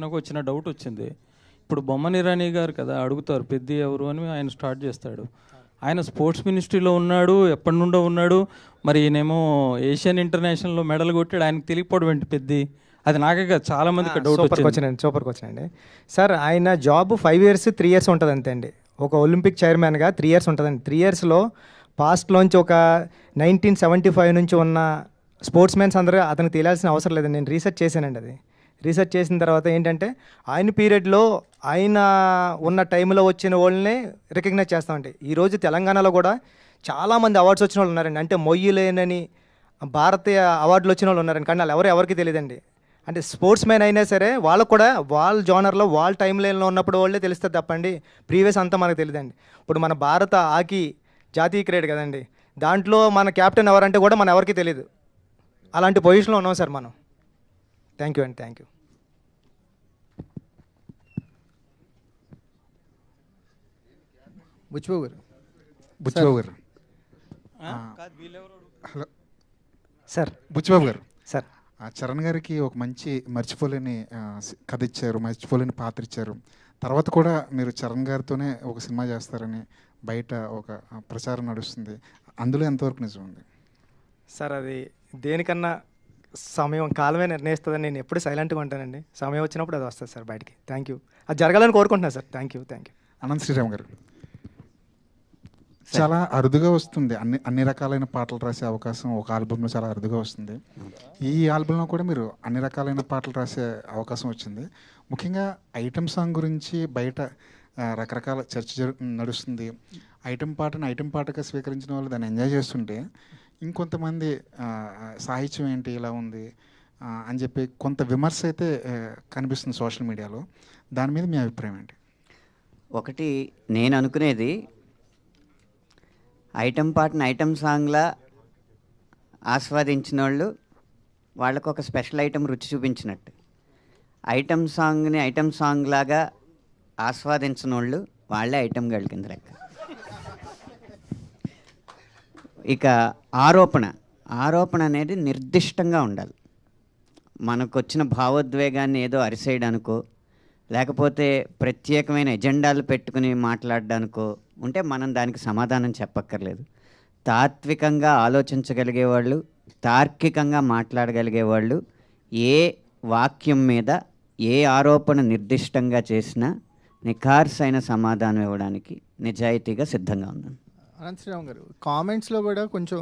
నాకు వచ్చిన డౌట్ వచ్చింది. ఇప్పుడు బొమ్మన ఇరానీ గారు కదా అడుగుతారు పెద్ది ఎవరు అని, ఆయన స్టార్ట్ చేస్తాడు. ఆయన స్పోర్ట్స్ మినిస్ట్రీలో ఉన్నాడు, ఎప్పటి నుండో ఉన్నాడు. మరి ఈయనేమో ఏషియన్ ఇంటర్నేషనల్లో మెడల్ కొట్టాడు, ఆయనకు తెలియకపోవడం ఏంటి పెద్ది? అది నాకే కాదు, చాలా మందికి డౌట్ వచ్చింది. సూపర్ క్వశ్చన్ అండి. సార్ ఆయన జాబ్ 5 years 3 years ఉంటుంది అంతే అండి. ఒక ఒలింపిక్ చైర్మన్గా 3 years ఉంటుందండి. 3 yearsలో పాస్ట్లోంచి ఒక 1975 నుంచి ఉన్న స్పోర్ట్స్ మెన్స్ అందరూ అతనికి తెలియాల్సిన అవసరం లేదండి. నేను రీసెర్చ్ చేశానండి. అది రీసెర్చ్ చేసిన తర్వాత ఏంటంటే ఆయన పీరియడ్లో ఆయన ఉన్న టైంలో వచ్చిన వాళ్ళని రికగ్నైజ్ చేస్తామండి. ఈరోజు తెలంగాణలో కూడా చాలామంది అవార్డ్స్ వచ్చిన వాళ్ళు ఉన్నారండి. అంటే మొయ్యలేనని భారతీయ అవార్డులు వచ్చిన వాళ్ళు ఉన్నారండి. కానీ వాళ్ళు ఎవరికి తెలియదండి. అంటే స్పోర్ట్స్ మ్యాన్ అయినా సరే వాళ్ళకు కూడా వాళ్ళ జోనర్లో వాళ్ళ టైం లైన్లో ఉన్నప్పుడు వాళ్ళే తెలుస్తుంది తప్పండి, ప్రీవియస్ అంతా మనకు తెలియదండి. ఇప్పుడు మన భారత హాకీ జాతీయ క్రీడ కదండి, దాంట్లో మన కెప్టెన్ ఎవరంటే కూడా మన ఎవరికి తెలియదు. అలాంటి పొజిషన్లో ఉన్నాం సార్ మనం. థ్యాంక్ యూ అండి. Thank you. బుచ్చిబాబు గారు. Hello sir. బుచ్చిబాబు గారు. సార్. చరణ్ గారికి ఒక మంచి మర్చిపోలేని కథ ఇచ్చారు, మర్చిపోలేని పాత్ర ఇచ్చారు. తర్వాత కూడా మీరు చరణ్ గారితోనే ఒక సినిమా చేస్తారని బయట ఒక ప్రచారం నడుస్తుంది. అందులో ఎంతవరకు నిజం ఉంది సార్? అది దేనికన్నా సమయం కాలమే నిర్ణయిస్తుందని నేను ఎప్పుడు సైలెంట్గా ఉంటానండి. సమయం వచ్చినప్పుడు అది వస్తుంది సార్ బయటికి. Thank you. అది జరగాలని కోరుకుంటున్నాను sir. Thank you. Anant Sriram గారు. చాలా అరుదుగా వస్తుంది, అన్ని రకాలైన పాటలు రాసే అవకాశం ఒక ఆల్బంలో చాలా అరుదుగా వస్తుంది. ఈ ఆల్బంలో కూడా మీరు అన్ని రకాలైన పాటలు రాసే అవకాశం వచ్చింది. ముఖ్యంగా ఐటమ్ సాంగ్ గురించి బయట రకరకాల చర్చ నడుస్తుంది. ఐటమ్ పాటగా స్వీకరించిన వాళ్ళు దాన్ని ఎంజాయ్ చేస్తుంటే, ఇంకొంతమంది సాహిత్యం ఏంటి ఇలా ఉంది అని చెప్పి కొంత విమర్శ అయితే కనిపిస్తుంది సోషల్ మీడియాలో. దాని మీద మీ అభిప్రాయం ఏంటి? ఒకటి నేను అనుకునేది, ఐటమ్ పాటను ఐటమ్ సాంగ్లా ఆస్వాదించిన వాళ్ళు వాళ్ళకు ఒక స్పెషల్ ఐటమ్ రుచి చూపించినట్టు, ఐటమ్ సాంగ్ని ఐటమ్ సాంగ్ లాగా ఆస్వాదించిన వాళ్ళు వాళ్ళే ఐటమ్ గర్ల్ కింద లెక్క. ఇక ఆరోపణ అనేది నిర్దిష్టంగా ఉండాలి. మనకు వచ్చిన భావోద్వేగాన్ని ఏదో అరిసేయడానికో లేకపోతే ప్రత్యేకమైన ఎజెండాలు పెట్టుకుని మాట్లాడడానికో ఉంటే మనం దానికి సమాధానం చెప్పక్కర్లేదు. తాత్వికంగా ఆలోచించగలిగేవాళ్ళు, తార్కికంగా మాట్లాడగలిగేవాళ్ళు ఏ వాక్యం మీద ఏ ఆరోపణ నిర్దిష్టంగా చేసినా నిఖార్సైన సమాధానం ఇవ్వడానికి నిజాయితీగా సిద్ధంగా ఉన్నాను. అనంత్ శ్రీరామ్ గారు, కామెంట్స్లో కూడా కొంచెం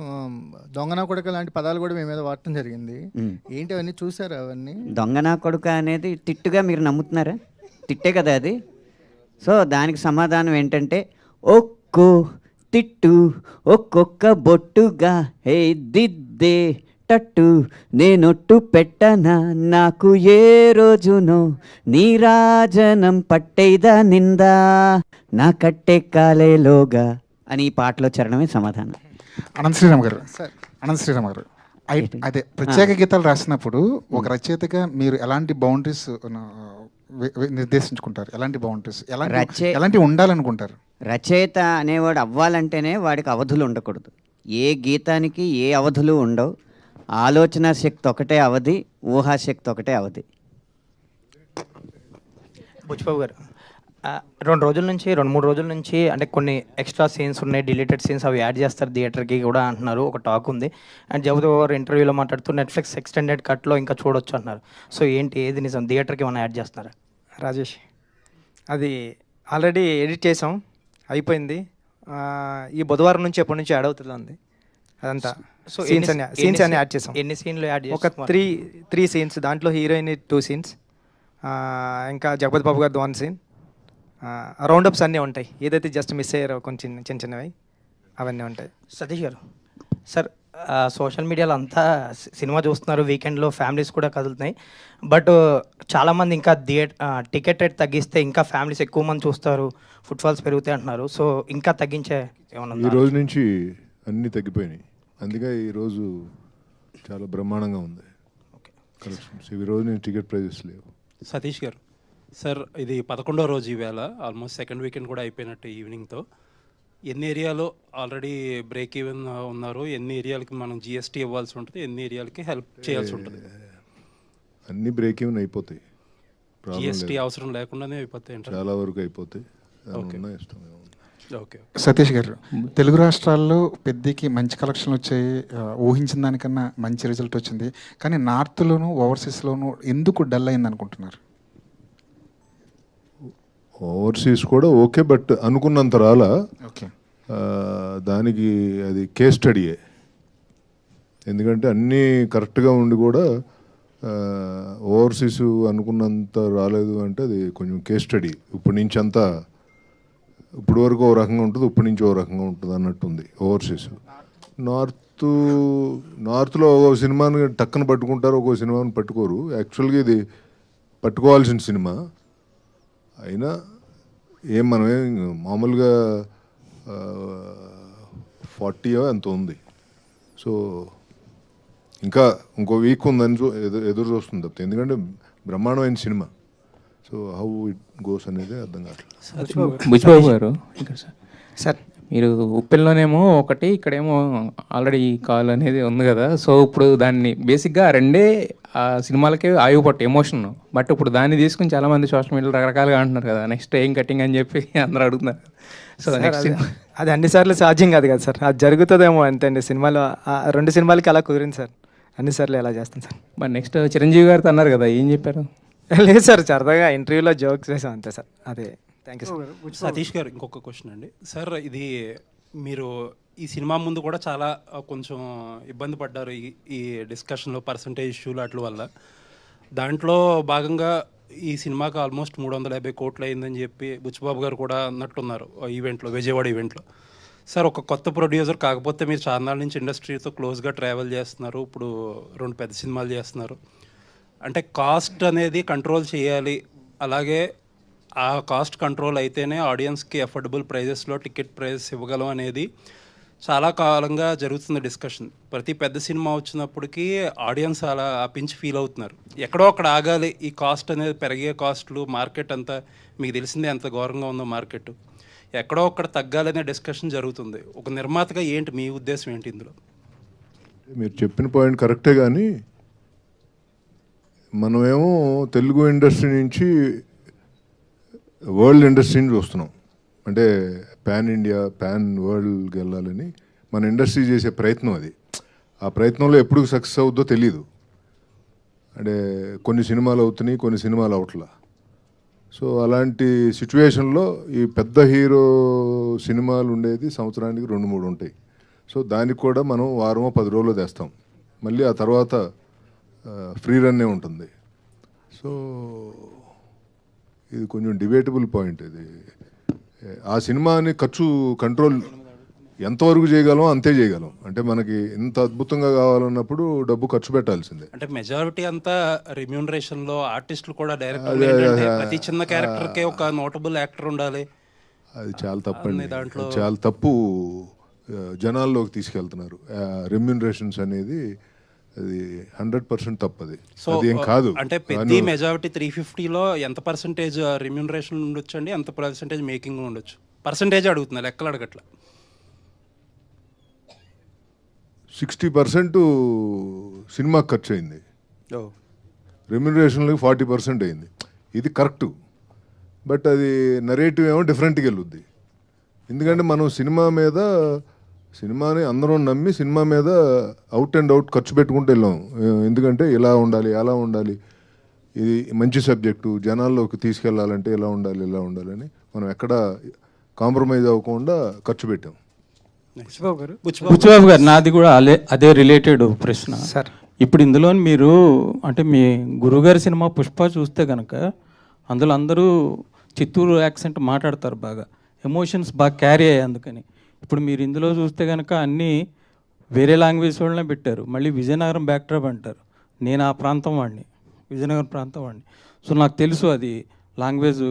దొంగనా కొడుక లాంటి పదాలు కూడా మీ మీద వాడటం జరిగింది. ఏంటి అవన్నీ చూసారా? అవన్నీ దొంగనా కొడుక అనేది తిట్టుగా మీరు నమ్ముతున్నారా? తిట్టే కదా అది. సో దానికి సమాధానం ఏంటంటే, ఒక్కో తిట్టు ఒక్కొక్క బొట్టుగా హే దిద్దే టట్టు నేనొట్టు పెట్టనా నాకు ఏ రోజునో నీరాజనం పట్టేదా నిందా నా కట్టే కాలేలోగా అని ఈ పాటలో చరణమే సమాధానం. అనంత్ శ్రీరామ్ గారు, అదే ప్రత్యేక గీతాలు రాసినప్పుడు ఒక రచయితగా మీరు ఎలాంటి బౌండరీస్ నిర్దేశించుకుంటారు? ఎలాంటి బౌండరీస్ ఎలాంటి ఉండాలనుకుంటారు? రచయిత అనేవాడు అవ్వాలంటేనే వాడికి అవధులు ఉండకూడదు. ఏ గీతానికి ఏ అవధులు ఉండవు. ఆలోచన శక్తి ఒకటే అవధి, ఊహాశక్తి ఒకటే అవధి. బుచ్చిబాబు గారు, 2-3 రోజుల నుంచి అంటే కొన్ని ఎక్స్ట్రా సీన్స్ ఉన్నాయి, డిలీటెడ్ సీన్స్, అవి యాడ్ చేస్తారు థియేటర్కి కూడా అంటున్నారు, ఒక టాక్ ఉంది. అండ్ జగపతి గారు ఇంటర్వ్యూలో మాట్లాడుతూ నెట్ఫ్లిక్స్ ఎక్స్టెండెడ్ కట్లో ఇంకా చూడొచ్చు అంటున్నారు. సో ఏంటి, ఏది నిజం? థియేటర్కి ఏమైనా యాడ్ చేస్తున్నారా? రాజేష్, అది ఆల్రెడీ ఎడిట్ చేసాం, అయిపోయింది. ఈ బుధవారం నుంచి ఎప్పటి నుంచి యాడ్ అవుతుంది అదంతా. సో సీన్స్ అన్ని యాడ్ చేసాం. ఎన్ని సీన్లు యాడ్ చేసాం? ఒక త్రీ సీన్స్. దాంట్లో హీరోయిన్ 2 scenes, ఇంకా జగపతి బాబు గారు 1 scene, రౌండప్స్ అన్నీ ఉంటాయి. ఏదైతే జస్ట్ మిస్ అయ్యారో కొంచెం చిన్నవి అవన్నీ ఉంటాయి. సతీష్ గారు, సార్ సోషల్ మీడియాలో అంతా సినిమా చూస్తున్నారు, వీకెండ్లో ఫ్యామిలీస్ కూడా కదులుతున్నాయి. బట్ చాలామంది ఇంకా టికెట్ రేట్ తగ్గిస్తే ఇంకా ఫ్యామిలీస్ ఎక్కువ మంది చూస్తారు, ఫుట్ఫాల్స్ పెరుగుతాయి అంటున్నారు. సో ఇంకా తగ్గించే ఏమన్నా? ఈ రోజు నుంచి అన్నీ తగ్గిపోయినాయి, అందుకే ఈరోజు చాలా బ్రహ్మాండంగా ఉంది కలెక్షన్స్. ఈ రోజు నుంచి టికెట్ ప్రైజెస్ లేవు. సతీష్ గారు, సార్ ఇది 11వ రోజు ఈవేళ, ఆల్మోస్ట్ సెకండ్ వీకెండ్ కూడా అయిపోయినట్టు ఈవినింగ్తో. ఎన్ని ఏరియాలో ఆల్రెడీ బ్రేక్ ఈవెన్ ఉన్నారు, ఎన్ని ఏరియాలకి మనం జిఎస్టీ ఇవ్వాల్సి ఉంటుంది, ఎన్ని ఏరియాలకి హెల్ప్ చేయాల్సి ఉంటుంది? అన్నీ బ్రేక్ ఈవెన్ అయిపోతాయి. ప్రాబ్లం జిఎస్టీ లేదు. అవసరం లేకుండానే అయిపోతాయి అంటారు. చాలా వరకు అయిపోతాయి. ఏమన్నా ఇష్టం ఏమన్నా. ఓకే. సతీష్ గారు, తెలుగు రాష్ట్రాల్లో పెద్దకి మంచి కలెక్షన్ వచ్చాయి, ఊహించిన దానికన్నా మంచి రిజల్ట్ వచ్చింది. కానీ నార్త్లోను ఓవర్సీస్లోను ఎందుకు డల్ అయింది అనుకుంటున్నారు? ఓవర్సీస్ కూడా ఓకే, బట్ అనుకున్నంత రాలా. ఓకే. దానికి అది కేస్ స్టడీయే. ఎందుకంటే అన్నీ కరెక్ట్గా ఉండి కూడా ఓవర్సీస్ అనుకున్నంత రాలేదు అంటే అది కొంచెం కేస్ స్టడీ. ఇప్పటి నుంచి అంతా ఇప్పుడు వరకు ఓ రకంగా ఉంటుంది, ఇప్పటి నుంచి ఓ రకంగా ఉంటుంది అన్నట్టుంది ఓవర్సీస్. నార్త్లో ఒక సినిమాని టక్కన పట్టుకుంటారు, ఒక్కో సినిమాని పట్టుకోరు. యాక్చువల్గా ఇది పట్టుకోవాల్సిన సినిమా అయినా మనమేం మామూలుగా 40 ఎంత ఉంది. సో ఇంకా ఇంకో వీక్ ఉందని ఎదురు చూస్తుంది తప్పితే, ఎందుకంటే బ్రహ్మాండమైన cinema. So how it goes అనేది అర్థం కావట్లేదు. బుచ్చిబాబు గారు, సార్ మీరు ఉప్పెల్లోనేమో ఒకటి, ఇక్కడేమో ఆల్రెడీ కాల్ అనేది ఉంది కదా. సో ఇప్పుడు దాన్ని బేసిక్గా రెండే ఆ సినిమాలకే ఆయువుపట్టు ఎమోషన్. బట్ ఇప్పుడు దాన్ని తీసుకుని చాలామంది సోషల్ మీడియాలో రకరకాలుగా అంటున్నారు కదా, నెక్స్ట్ ఏం కటింగ్ అని చెప్పి అందరూ అడుగుతున్నారు. సో నెక్స్ట్ అది అన్నిసార్లు సాధ్యం కాదు కదా సార్, అది జరుగుతుందేమో అంతే. సినిమాలో 2 సినిమాలకి అలా కుదిరింది సార్, అన్నిసార్లు ఎలా చేస్తాను సార్. మరి నెక్స్ట్ చిరంజీవి గారితో అన్నారు కదా, ఏం చెప్పారు? లేదు సార్, సరదాగా ఇంటర్వ్యూలో జోక్స్ వేసాం అంతే సార్. అదే, థ్యాంక్ యూ సార్. సతీష్ గారు, ఇంకొక క్వశ్చన్ అండి. సార్, ఇది మీరు ఈ సినిమా ముందు కూడా చాలా కొంచెం ఇబ్బంది పడ్డారు ఈ డిస్కషన్లో, పర్సంటేజ్ ఇష్యూలు వాటి వల్ల. దాంట్లో భాగంగా ఈ సినిమాకి ఆల్మోస్ట్ 350 కోట్లు అయిందని చెప్పి బుచ్చిబాబు గారు కూడా అన్నట్టున్నారు ఈవెంట్లో, విజయవాడ ఈవెంట్లో. సార్, ఒక కొత్త ప్రొడ్యూసర్ కాకపోతే మీరు చాలా నాళ్ళ నుంచి ఇండస్ట్రీతో క్లోజ్గా ట్రావెల్ చేస్తున్నారు, ఇప్పుడు 2 పెద్ద సినిమాలు చేస్తున్నారు. అంటే కాస్ట్ అనేది కంట్రోల్ చేయాలి, అలాగే ఆ కాస్ట్ కంట్రోల్ అయితేనే ఆడియన్స్కి అఫోర్డబుల్ ప్రైజెస్లో టికెట్ ప్రైజెస్ ఇవ్వగలం అనేది చాలా కాలంగా జరుగుతుంది డిస్కషన్. ప్రతి పెద్ద సినిమా వచ్చినప్పటికీ ఆడియన్స్ అలా పించి ఫీల్ అవుతున్నారు. ఎక్కడో అక్కడ ఆగాలి, ఈ కాస్ట్ అనేది పెరిగే కాస్ట్లు, మార్కెట్ అంతా మీకు తెలిసిందే ఎంత ఘోరంగా ఉందో మార్కెట్, ఎక్కడో అక్కడ తగ్గాలనే డిస్కషన్ జరుగుతుంది. ఒక నిర్మాతగా ఏంటి మీ ఉద్దేశం ఏంటి ఇందులో? మీరు చెప్పిన పాయింట్ కరెక్టే, కానీ మనమేమో తెలుగు ఇండస్ట్రీ నుంచి వరల్డ్ ఇండస్ట్రీని చూస్తున్నాం. అంటే పాన్ ఇండియా, పాన్ వరల్డ్కి వెళ్ళాలని మన ఇండస్ట్రీ చేసే ప్రయత్నం అది. ఆ ప్రయత్నంలో ఎప్పుడు సక్సెస్ అవుద్దో తెలీదు. అంటే కొన్ని సినిమాలు అవుతున్నాయి, కొన్ని సినిమాలు అవట్లా. సో అలాంటి సిచ్యువేషన్లో ఈ పెద్ద హీరో సినిమాలు ఉండేది సంవత్సరానికి 2-3 ఉంటాయి. సో దానికి కూడా మనం వారమో 10 రోజుల్లో తెస్తాం, మళ్ళీ ఆ తర్వాత ఫ్రీ రన్నే ఉంటుంది. సో ఇది కొంచెం డిబేటబుల్ పాయింట్. ఇది ఆ సినిమాని ఖర్చు కంట్రోల్ ఎంతవరకు చేయగలం అంతే చేయగలం. అంటే మనకి ఇంత అద్భుతంగా కావాలన్నప్పుడు డబ్బు ఖర్చు పెట్టాల్సిందే. అంటే మెజారిటీ అంతా రెమ్యూనరేషన్లో, ఆర్టిస్టులు కూడా డైరెక్టర్ ప్రతి చిన్న క్యారెక్టర్కే ఒక నోటబుల్ యాక్టర్ ఉండాలి. అది చాలా తప్పండి, చాలా తప్పు జనాల్లోకి తీసుకెళ్తున్నారు. రెమ్యూనరేషన్స్ అనేది అది 100% తప్పది. సో అదేం కాదు. అంటే పెద్ద మెజారిటీ 350లో ఎంత పర్సెంటేజ్ రెమ్యూనరేషన్ ఉండొచ్చు అండి, ఎంత పర్సెంటేజ్ మేకింగ్ ఉండొచ్చు? పర్సెంటేజ్ అడుగుతున్నా, లెక్కలు అడగట్ల. 60% సినిమా ఖర్చు అయింది, రెమ్యూనరేషన్లకి 40% అయింది. ఇది కరెక్టు, బట్ అది నరేటివ్ ఏమో డిఫరెంట్గా వెళ్ళుద్ది. ఎందుకంటే మనం సినిమాని అందరం నమ్మి సినిమా మీద అవుట్ అండ్ అవుట్ ఖర్చు పెట్టుకుంటూ వెళ్ళాం. ఎందుకంటే ఇలా ఉండాలి, అలా ఉండాలి, ఇది మంచి సబ్జెక్టు, జనాల్లోకి తీసుకెళ్లాలంటే ఇలా ఉండాలి, ఇలా ఉండాలని మనం ఎక్కడ కాంప్రమైజ్ అవ్వకుండా ఖర్చు పెట్టాం. బుచ్చిబాబు గారు, నాది కూడా అదే రిలేటెడ్ ప్రశ్న సార్. ఇప్పుడు ఇందులో మీరు అంటే మీ గురుగారి సినిమా పుష్ప చూస్తే కనుక అందులో అందరూ చిత్తూరు యాక్సెంట్ మాట్లాడతారు, బాగా ఎమోషన్స్ బాగా క్యారీ అయ్యాయి. అందుకని ఇప్పుడు మీరు ఇందులో చూస్తే కనుక అన్నీ వేరే లాంగ్వేజ్ వాళ్ళనే పెట్టారు. మళ్ళీ విజయనగరం బ్యాక్డ్రాప్ అంటారు. నేను ఆ ప్రాంతం వాడిని, విజయనగరం ప్రాంతం వాడిని. సో నాకు తెలుసు అది లాంగ్వేజ్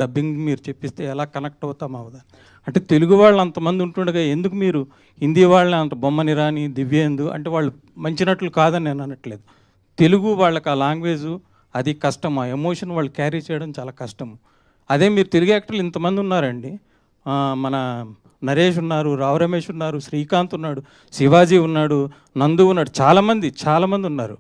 డబ్బింగ్ మీరు చెప్పిస్తే ఎలా కనెక్ట్ అవుతాం అవుదా. అంటే తెలుగు వాళ్ళు అంతమంది ఉంటుండగా ఎందుకు మీరు హిందీ వాళ్ళని అంత బొమ్మని రాని దివ్యేందు అంటే వాళ్ళు మంచి నటులు కాదని నేను అనట్లేదు. తెలుగు వాళ్ళకి ఆ లాంగ్వేజ్ అది కష్టం, ఆ ఎమోషన్ వాళ్ళు క్యారీ చేయడం చాలా కష్టము. అదే మీరు తెలుగు యాక్టర్లు ఇంతమంది ఉన్నారండి, మన నరేష్ ఉన్నారు, రావు రమేష్ ఉన్నారు, శ్రీకాంత్ ఉన్నాడు, శివాజీ ఉన్నాడు, నందు ఉన్నాడు, చాలామంది ఉన్నారు.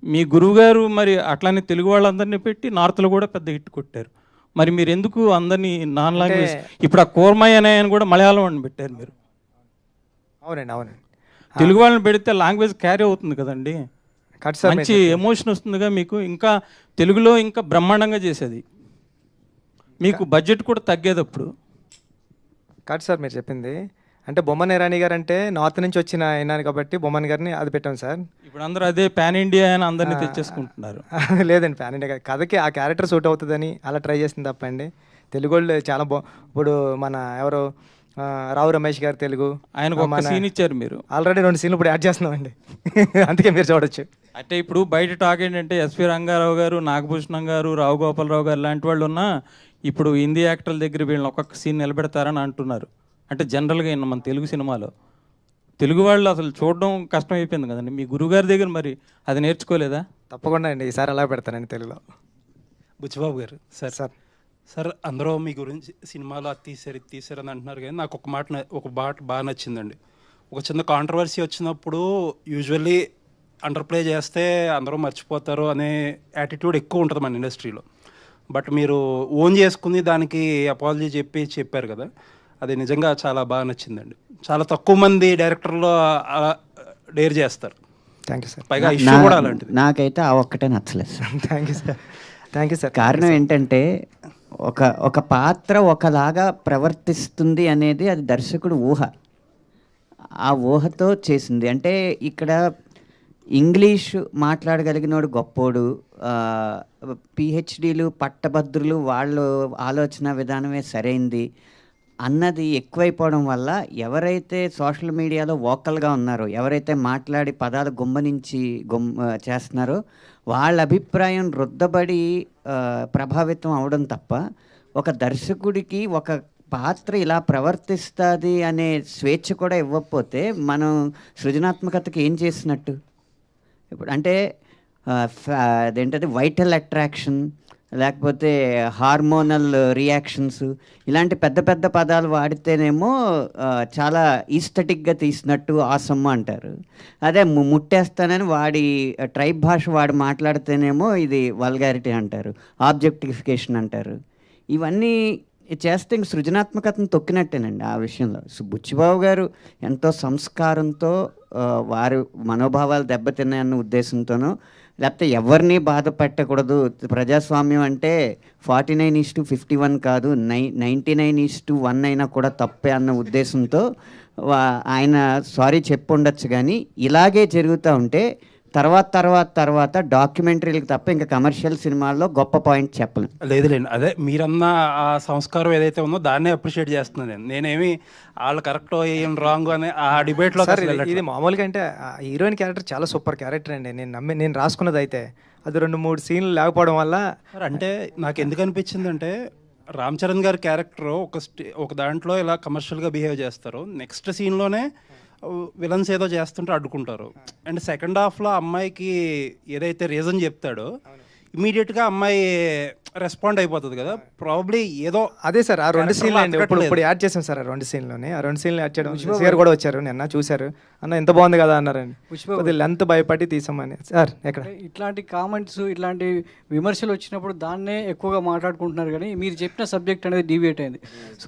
మీ గురువుగారు మరి అట్లానే తెలుగు వాళ్ళందరినీ పెట్టి నార్త్లో కూడా పెద్ద హిట్ కొట్టారు. మరి మీరు ఎందుకు అందరినీ నాన్ లాంగ్వేజ్, ఇప్పుడు ఆ కోర్మయ్య అనే ఆయన కూడా మలయాళం అని పెట్టారు మీరు. అవునండి. తెలుగు వాళ్ళని పెడితే లాంగ్వేజ్ క్యారీ అవుతుంది కదండి, కట్ సార్. మంచి ఎమోషన్ వస్తుందిగా మీకు. ఇంకా తెలుగులో ఇంకా బ్రహ్మాండంగా చేసేది, మీకు బడ్జెట్ కూడా తగ్గేది అప్పుడు. కట్ సార్ మీరు చెప్పింది. అంటే బొమ్మన్ ఇరానీ గారు అంటే నార్త్ నుంచి వచ్చిన అయినారు కాబట్టి బొమ్మన్ గారిని అది పెట్టాం సార్. ఇప్పుడు అందరూ అదే పాన్ ఇండియా అని అందరినీ తెచ్చేసుకుంటున్నారు. లేదండి, పాన్ ఇండియా కథకి ఆ క్యారెక్టర్ సూట్ అవుతుందని అలా ట్రై చేసింది తప్పండి. తెలుగు వాళ్ళు చాలా ఇప్పుడు మన ఎవరు రావు రమేష్ గారు తెలుగు, ఆయనకు ఒక సీన్ ఇచ్చారు మీరు. ఆల్రెడీ 2 సీన్లు ఇప్పుడు యాడ్ చేస్తున్నామండి. అందుకే మీరు చూడొచ్చు. అంటే ఇప్పుడు బయట టాక్ ఏంటంటే ఎస్వి రంగారావు గారు, నాగభూషణం గారు, రావు గోపాలరావు గారు లాంటి వాళ్ళు ఉన్నా ఇప్పుడు హిందీ యాక్టర్ల దగ్గర వీళ్ళని ఒక్కొక్క సీన్ నిలబెడతారని అంటున్నారు. అంటే జనరల్గా మన తెలుగు సినిమాలో తెలుగు వాళ్ళు అసలు చూడడం కష్టం అయిపోయింది కదండి. మీ గురువుగారి దగ్గర మరి అది నేర్చుకోలేదా? తప్పకుండా అండి, ఈసారి అలా పెడతానండి తెలుగులో. బుచ్చిబాబు గారు సార్ అందరూ మీ గురించి సినిమాలో అది తీసారు అని అంటున్నారు, కానీ నాకు ఒక మాట బాగా నచ్చిందండి. ఒక చిన్న కాంట్రవర్సీ వచ్చినప్పుడు యూజువల్లీ అండర్ ప్లే చేస్తే అందరూ మర్చిపోతారు అనే యాటిట్యూడ్ ఎక్కువ ఉంటుంది మన ఇండస్ట్రీలో. బట్ మీరు ఓన్ చేసుకుని దానికి అపాలజీ చెప్పారు కదా, అది నిజంగా చాలా బాగా నచ్చిందండి. చాలా తక్కువ మంది డైరెక్టర్లు డేర్ చేస్తారు. Thank you sir. పైగా ఇష్యూ కూడా అలాంటిది. నాకైతే ఆ ఒక్కటే నచ్చలేదు సార్. Thank you sir. కారణం ఏంటంటే ఒక పాత్ర ఒకలాగా ప్రవర్తిస్తుంది అనేది అది దర్శకుడు ఊహ, ఆ ఊహతో చేసింది. అంటే ఇక్కడ ఇంగ్లీష్ మాట్లాడగలిగినోడు గొప్పోడు, పిహెచ్డీలు పట్టభద్రులు వాళ్ళు ఆలోచన విధానమే సరైంది అన్నది ఎక్కువైపోవడం వల్ల ఎవరైతే సోషల్ మీడియాలో వోకల్గా ఉన్నారో, ఎవరైతే మాట్లాడి పదాలు గుమ్మనించి చేస్తున్నారో వాళ్ళ అభిప్రాయం రుద్దబడి ప్రభావితం అవడం తప్ప ఒక దర్శకుడికి ఒక పాత్ర ఇలా ప్రవర్తిస్తుంది అనే స్వేచ్ఛ కూడా ఇవ్వకపోతే మనం సృజనాత్మకతకి ఏం చేసినట్టు? ఇప్పుడు అంటే అదేంటది వైటల్ అట్రాక్షన్, లేకపోతే హార్మోనల్ రియాక్షన్స్, ఇలాంటి పెద్ద పెద్ద పదాలు వాడితేనేమో చాలా ఈస్థెటిక్గా తీసినట్టు ఆసమ్మ అంటారు. అదే ముట్టేస్తానని వాడి ట్రైబ్ భాష వాడి మాట్లాడితేనేమో ఇది వల్గారిటీ అంటారు, ఆబ్జెక్టిఫికేషన్ అంటారు. ఇవన్నీ చేస్తే ఇంక సృజనాత్మకతను తొక్కినట్టేనండి ఆ విషయంలో. బుచ్చిబాబు గారు ఎంతో సంస్కారంతో వారి మనోభావాలు దెబ్బతిన్నాయన్న ఉద్దేశంతోనో, లేకపోతే ఎవరిని బాధ పెట్టకూడదు, ప్రజాస్వామ్యం అంటే 49:51 కాదు 99:1 అయినా కూడా తప్పే అన్న ఉద్దేశంతో ఆయన సారీ చెప్పుండొచ్చు. కానీ ఇలాగే జరుగుతూ ఉంటే తర్వాత డాక్యుమెంటరీలకు తప్ప ఇంకా కమర్షియల్ సినిమాల్లో గొప్ప పాయింట్ చెప్పలేను. లేదులేండి, అదే మీరన్న ఆ సంస్కారం ఏదైతే ఉందో దాన్నే అప్రిషియేట్ చేస్తున్నాను. నేనేమి వాళ్ళు కరెక్ట్ ఏం రాంగ్ అని ఆ డిబేట్లో. ఇది మామూలుగా అంటే హీరోయిన్ క్యారెక్టర్ చాలా సూపర్ క్యారెక్టర్ అండి. నేను రాసుకున్నది అయితే అది 2-3 సీన్లు లేకపోవడం వల్ల. అంటే నాకు ఎందుకు అనిపించింది అంటే రామ్ చరణ్ గారి క్యారెక్టర్ ఒక దాంట్లో ఇలా కమర్షియల్గా బిహేవ్ చేస్తారు, నెక్స్ట్ సీన్లోనే విలన్స్ ఏదో చేస్తుంటే అడ్డుకుంటారు. అండ్ సెకండ్ హాఫ్లో అమ్మాయికి ఏదైతే రీజన్ చెప్తాడో ఇమీడియట్గా అమ్మాయి రెస్పాండ్ అయిపోతుంది కదా, ప్రాబ్లీ ఏదో. అదే సార్ ఆ 2 సీన్లు అండి ఇప్పుడు యాడ్ చేసాం సార్. ఆ 2 సీన్లోనే ఆ 2 సీన్లు యాడ్ చేయడం. గారు కూడా వచ్చారు నిన్న, చూశారు. అన్న ఎంత బాగుంది కదా అన్నారండి. కొద్దిగా లెంత్ భయపడి తీసామని. సార్ ఎక్కడ ఇట్లాంటి కామెంట్స్ ఇట్లాంటి విమర్శలు వచ్చినప్పుడు దాన్నే ఎక్కువగా మాట్లాడుకుంటున్నారు, కానీ మీరు చెప్పిన సబ్జెక్ట్ అనేది డీవియేట్ అయింది.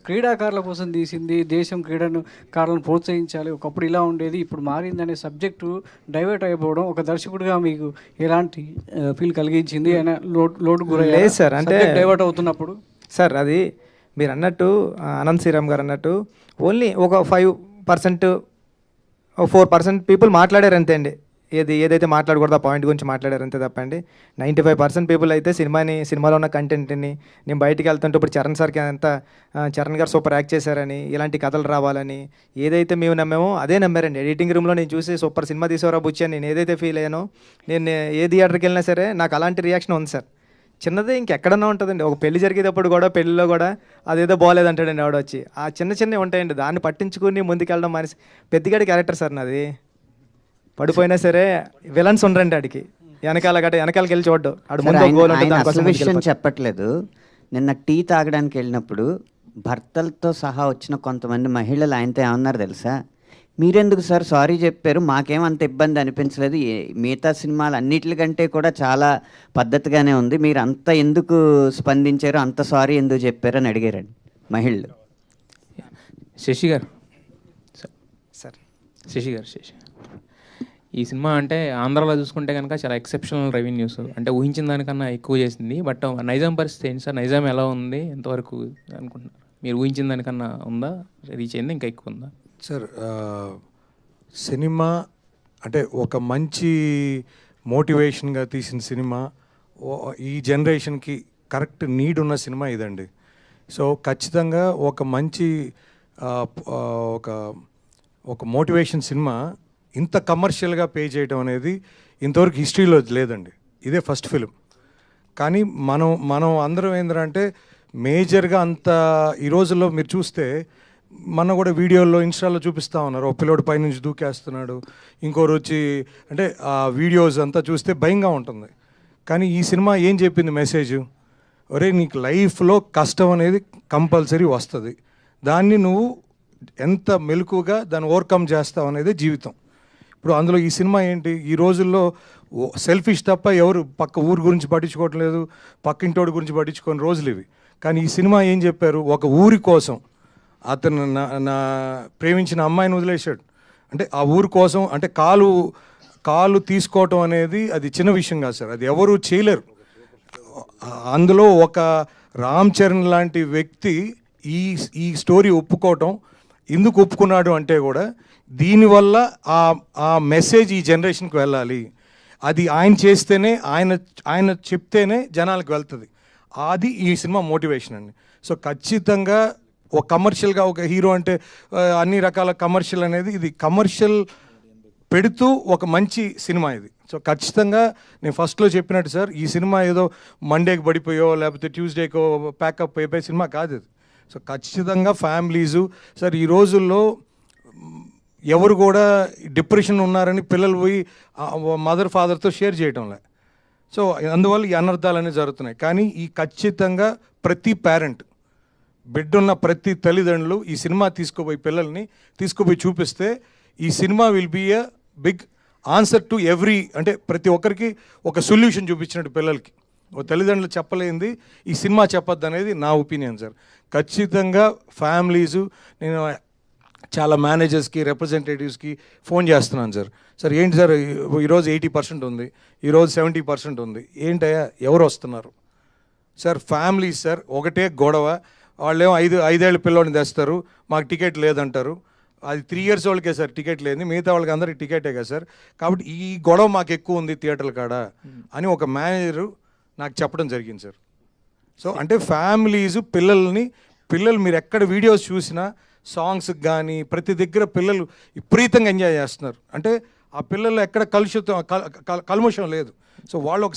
క్రీడాకారుల కోసం తీసింది, దేశం క్రీడాకారులను ప్రోత్సహించాలి, ఒకప్పుడు ఇలా ఉండేది ఇప్పుడు మారింది అనే సబ్జెక్టు డైవర్ట్ అయిపోవడం ఒక దర్శకుడిగా మీకు ఎలాంటి ఫీల్ కలిగించింది? లోటు గురయ్యారు సార్ అంటే డైవర్ట్ అవుతున్నప్పుడు? సార్ అది మీరు అన్నట్టు అనంత్ శ్రీరామ్ గారు అన్నట్టు ఓన్లీ ఒక 5% 4% పీపుల్ మాట్లాడారు అంతే అండి. ఏదైతే మాట్లాడకూడదు ఆ పాయింట్ గురించి మాట్లాడారు అంతే తప్పండి. 95% పీపుల్ అయితే సినిమాలో ఉన్న కంటెంట్ని, నేను బయటికి వెళ్తుంటే ఇప్పుడు చరణ్ గారు సూపర్ యాక్ట్ చేశారని, ఇలాంటి కథలు రావాలని ఏదైతే మేము నమ్మామో అదే నమ్మారండి. ఎడిటింగ్ రూమ్లో నేను చూసి సూపర్ సినిమా తీసేవరా బుచ్చి అని నేను ఏదైతే ఫీల్ అయ్యానో, నేను ఏ థియేటర్కి వెళ్ళినా సరే నాకు అలాంటి రియాక్షన్ ఉంది సార్. చిన్నదే ఇంకెక్కడన్నా ఉంటుందండి. ఒక పెళ్లి జరిగేటప్పుడు కూడా, పెళ్లిలో కూడా అదేదో బాగోలేదంటాడండి ఆవిడ వచ్చి. ఆ చిన్నవి ఉంటాయండి, దాన్ని పట్టించుకుని ముందుకెళ్ళడం మనిషి. పెద్దగాడి క్యారెక్టర్ సార్ నాది. పడిపోయినా సరే విలన్స్ ఉండరండి ఆడికి, వెనకాలకి వెళ్ళి చూడ్డం. అసలు విషయం చెప్పట్లేదు. నిన్న టీ తాగడానికి వెళ్ళినప్పుడు భర్తలతో సహా వచ్చిన కొంతమంది మహిళలు ఆయనతో ఏమన్నారు తెలుసా? మీరెందుకు సార్ సారీ చెప్పారు? మాకేం అంత ఇబ్బంది అనిపించలేదు. మిగతా సినిమాలు అన్నిటికంటే కూడా చాలా పద్ధతిగానే ఉంది. మీరు అంత ఎందుకు స్పందించారు, అంత సారీ ఎందుకు చెప్పారు అని అడిగారండి మహిళలు. శశి గారు, సార్ శశి. ఈ సినిమా అంటే ఆంధ్రాలో చూసుకుంటే కనుక చాలా ఎక్సెప్షనల్ రెవెన్యూస్, అంటే ఊహించిన దానికన్నా ఎక్కువ చేసింది. బట్ నైజాం పరిస్థితి ఏంటి సార్? నైజాం ఎలా ఉంది, ఎంతవరకు అనుకుంటున్నారు? మీరు ఊహించిన దానికన్నా ఉందా, రీచ్ అయిందా, ఇంకా ఎక్కువ ఉందా? సార్ సినిమా అంటే ఒక మంచి మోటివేషన్గా తీసిన సినిమా, ఈ జనరేషన్కి కరెక్ట్ నీడ్ ఉన్న సినిమా ఇదండి. సో ఖచ్చితంగా ఒక మంచి ఒక ఒక మోటివేషన్ సినిమా ఇంత కమర్షియల్గా పే చేయడం అనేది ఇంతవరకు హిస్టరీలో లేదండి. ఇదే ఫస్ట్ ఫిలిం. కానీ మనం అందరం ఏంటంటే మేజర్గా అంత ఈ రోజుల్లో మీరు చూస్తే మన కూడా వీడియోల్లో ఇన్స్టాల్లో చూపిస్తూ ఉన్నారు, ఒక పిల్లోడు పైనుంచి దూకేస్తున్నాడు, ఇంకోరు వచ్చి, అంటే ఆ వీడియోస్ అంతా చూస్తే భయంగా ఉంటుంది. కానీ ఈ సినిమా ఏం చెప్పింది మెసేజ్? ఒరే, నీకు లైఫ్లో కష్టం అనేది కంపల్సరీ వస్తుంది, దాన్ని నువ్వు ఎంత మెలకుగా దాన్ని ఓవర్కమ్ చేస్తావు అనేది జీవితం. ఇప్పుడు అందులో ఈ సినిమా ఏంటి, ఈ రోజుల్లో సెల్ఫిష్ తప్ప ఎవరు పక్క ఊరు గురించి పట్టించుకోవటం లేదు, పక్కింటోడి గురించి పట్టించుకోని రోజులు ఇవి. కానీ ఈ సినిమా ఏం చెప్పారు, ఒక ఊరి కోసం అతను నా ప్రేమించిన అమ్మాయిని వదిలేశాడు. అంటే ఆ ఊరి కోసం, అంటే కాలు తీసుకోవటం అనేది అది చిన్న విషయం కాదు సార్, అది ఎవరు చేయలేరు. అందులో ఒక రామ్ చరణ్ లాంటి వ్యక్తి ఈ స్టోరీ ఒప్పుకోవటం, ఎందుకు ఒప్పుకున్నాడు అంటే కూడా దీనివల్ల ఆ మెసేజ్ ఈ జనరేషన్కి వెళ్ళాలి, అది ఆయన చేస్తేనే, ఆయన చెప్తేనే జనాలకు వెళ్తుంది. అది ఈ సినిమా మోటివేషన్ అండి. సో ఖచ్చితంగా ఒక కమర్షియల్గా, ఒక హీరో అంటే అన్ని రకాల కమర్షియల్ అనేది, ఇది కమర్షియల్ పెడుతూ ఒక మంచి సినిమా ఇది. సో ఖచ్చితంగా నేను ఫస్ట్లో చెప్పినట్టు సార్, ఈ సినిమా ఏదో మండేకి పడిపోయో లేకపోతే ట్యూస్డేకో ప్యాకప్ అయిపోయే సినిమా కాదు ఇది. సో ఖచ్చితంగా ఫ్యామిలీసు సార్, ఈ రోజుల్లో ఎవరు కూడా డిప్రెషన్ ఉన్నారని పిల్లలు పోయి మదర్ ఫాదర్తో షేర్ చేయటంలే. సో అందువల్ల ఈ అనర్థాలు అనేవి జరుగుతున్నాయి. కానీ ఈ ఖచ్చితంగా ప్రతి పేరెంట్, బిడ్డున్న ప్రతి తల్లిదండ్రులు ఈ సినిమా తీసుకుపోయి పిల్లల్ని తీసుకుపోయి చూపిస్తే ఈ cinema will be a big answer to every, అంటే ప్రతి ఒక్కరికి ఒక సొల్యూషన్ చూపించినట్టు పిల్లలకి. ఒక తల్లిదండ్రులు చెప్పలేంది ఈ సినిమా చెప్పొద్దు అనేది నా ఒపీనియన్ సార్. ఖచ్చితంగా ఫ్యామిలీసు, నేను చాలా మేనేజర్స్కి, రిప్రజెంటేటివ్స్కి ఫోన్ చేస్తున్నాను సార్. సార్ ఏంటి సార్, ఈరోజు 80% ఉంది, ఈరోజు 70% ఉంది, ఏంటయ్యా ఎవరు వస్తున్నారు సార్? ఫ్యామిలీస్ సార్, ఒకటే గొడవ. వాళ్ళేమో 5 ఏళ్ళ పిల్లోడిని తెస్తారు, మాకు టికెట్ లేదంటారు. అది 3 years వాళ్ళకే సార్ టికెట్ లేదు, మిగతా వాళ్ళకి అందరికీ టికెటే కదా సార్. కాబట్టి ఈ గొడవ మాకు ఎక్కువ ఉంది థియేటర్ల కాడ అని ఒక మేనేజరు నాకు చెప్పడం జరిగింది సార్. సో అంటే ఫ్యామిలీస్ పిల్లలు మీరు ఎక్కడ వీడియోస్ చూసినా సాంగ్స్కి కానీ ప్రతి దగ్గర పిల్లలు విపరీతంగా ఎంజాయ్ చేస్తున్నారు. అంటే ఆ పిల్లలు ఎక్కడ కల్ముషం లేదు. సో వాళ్ళు ఒక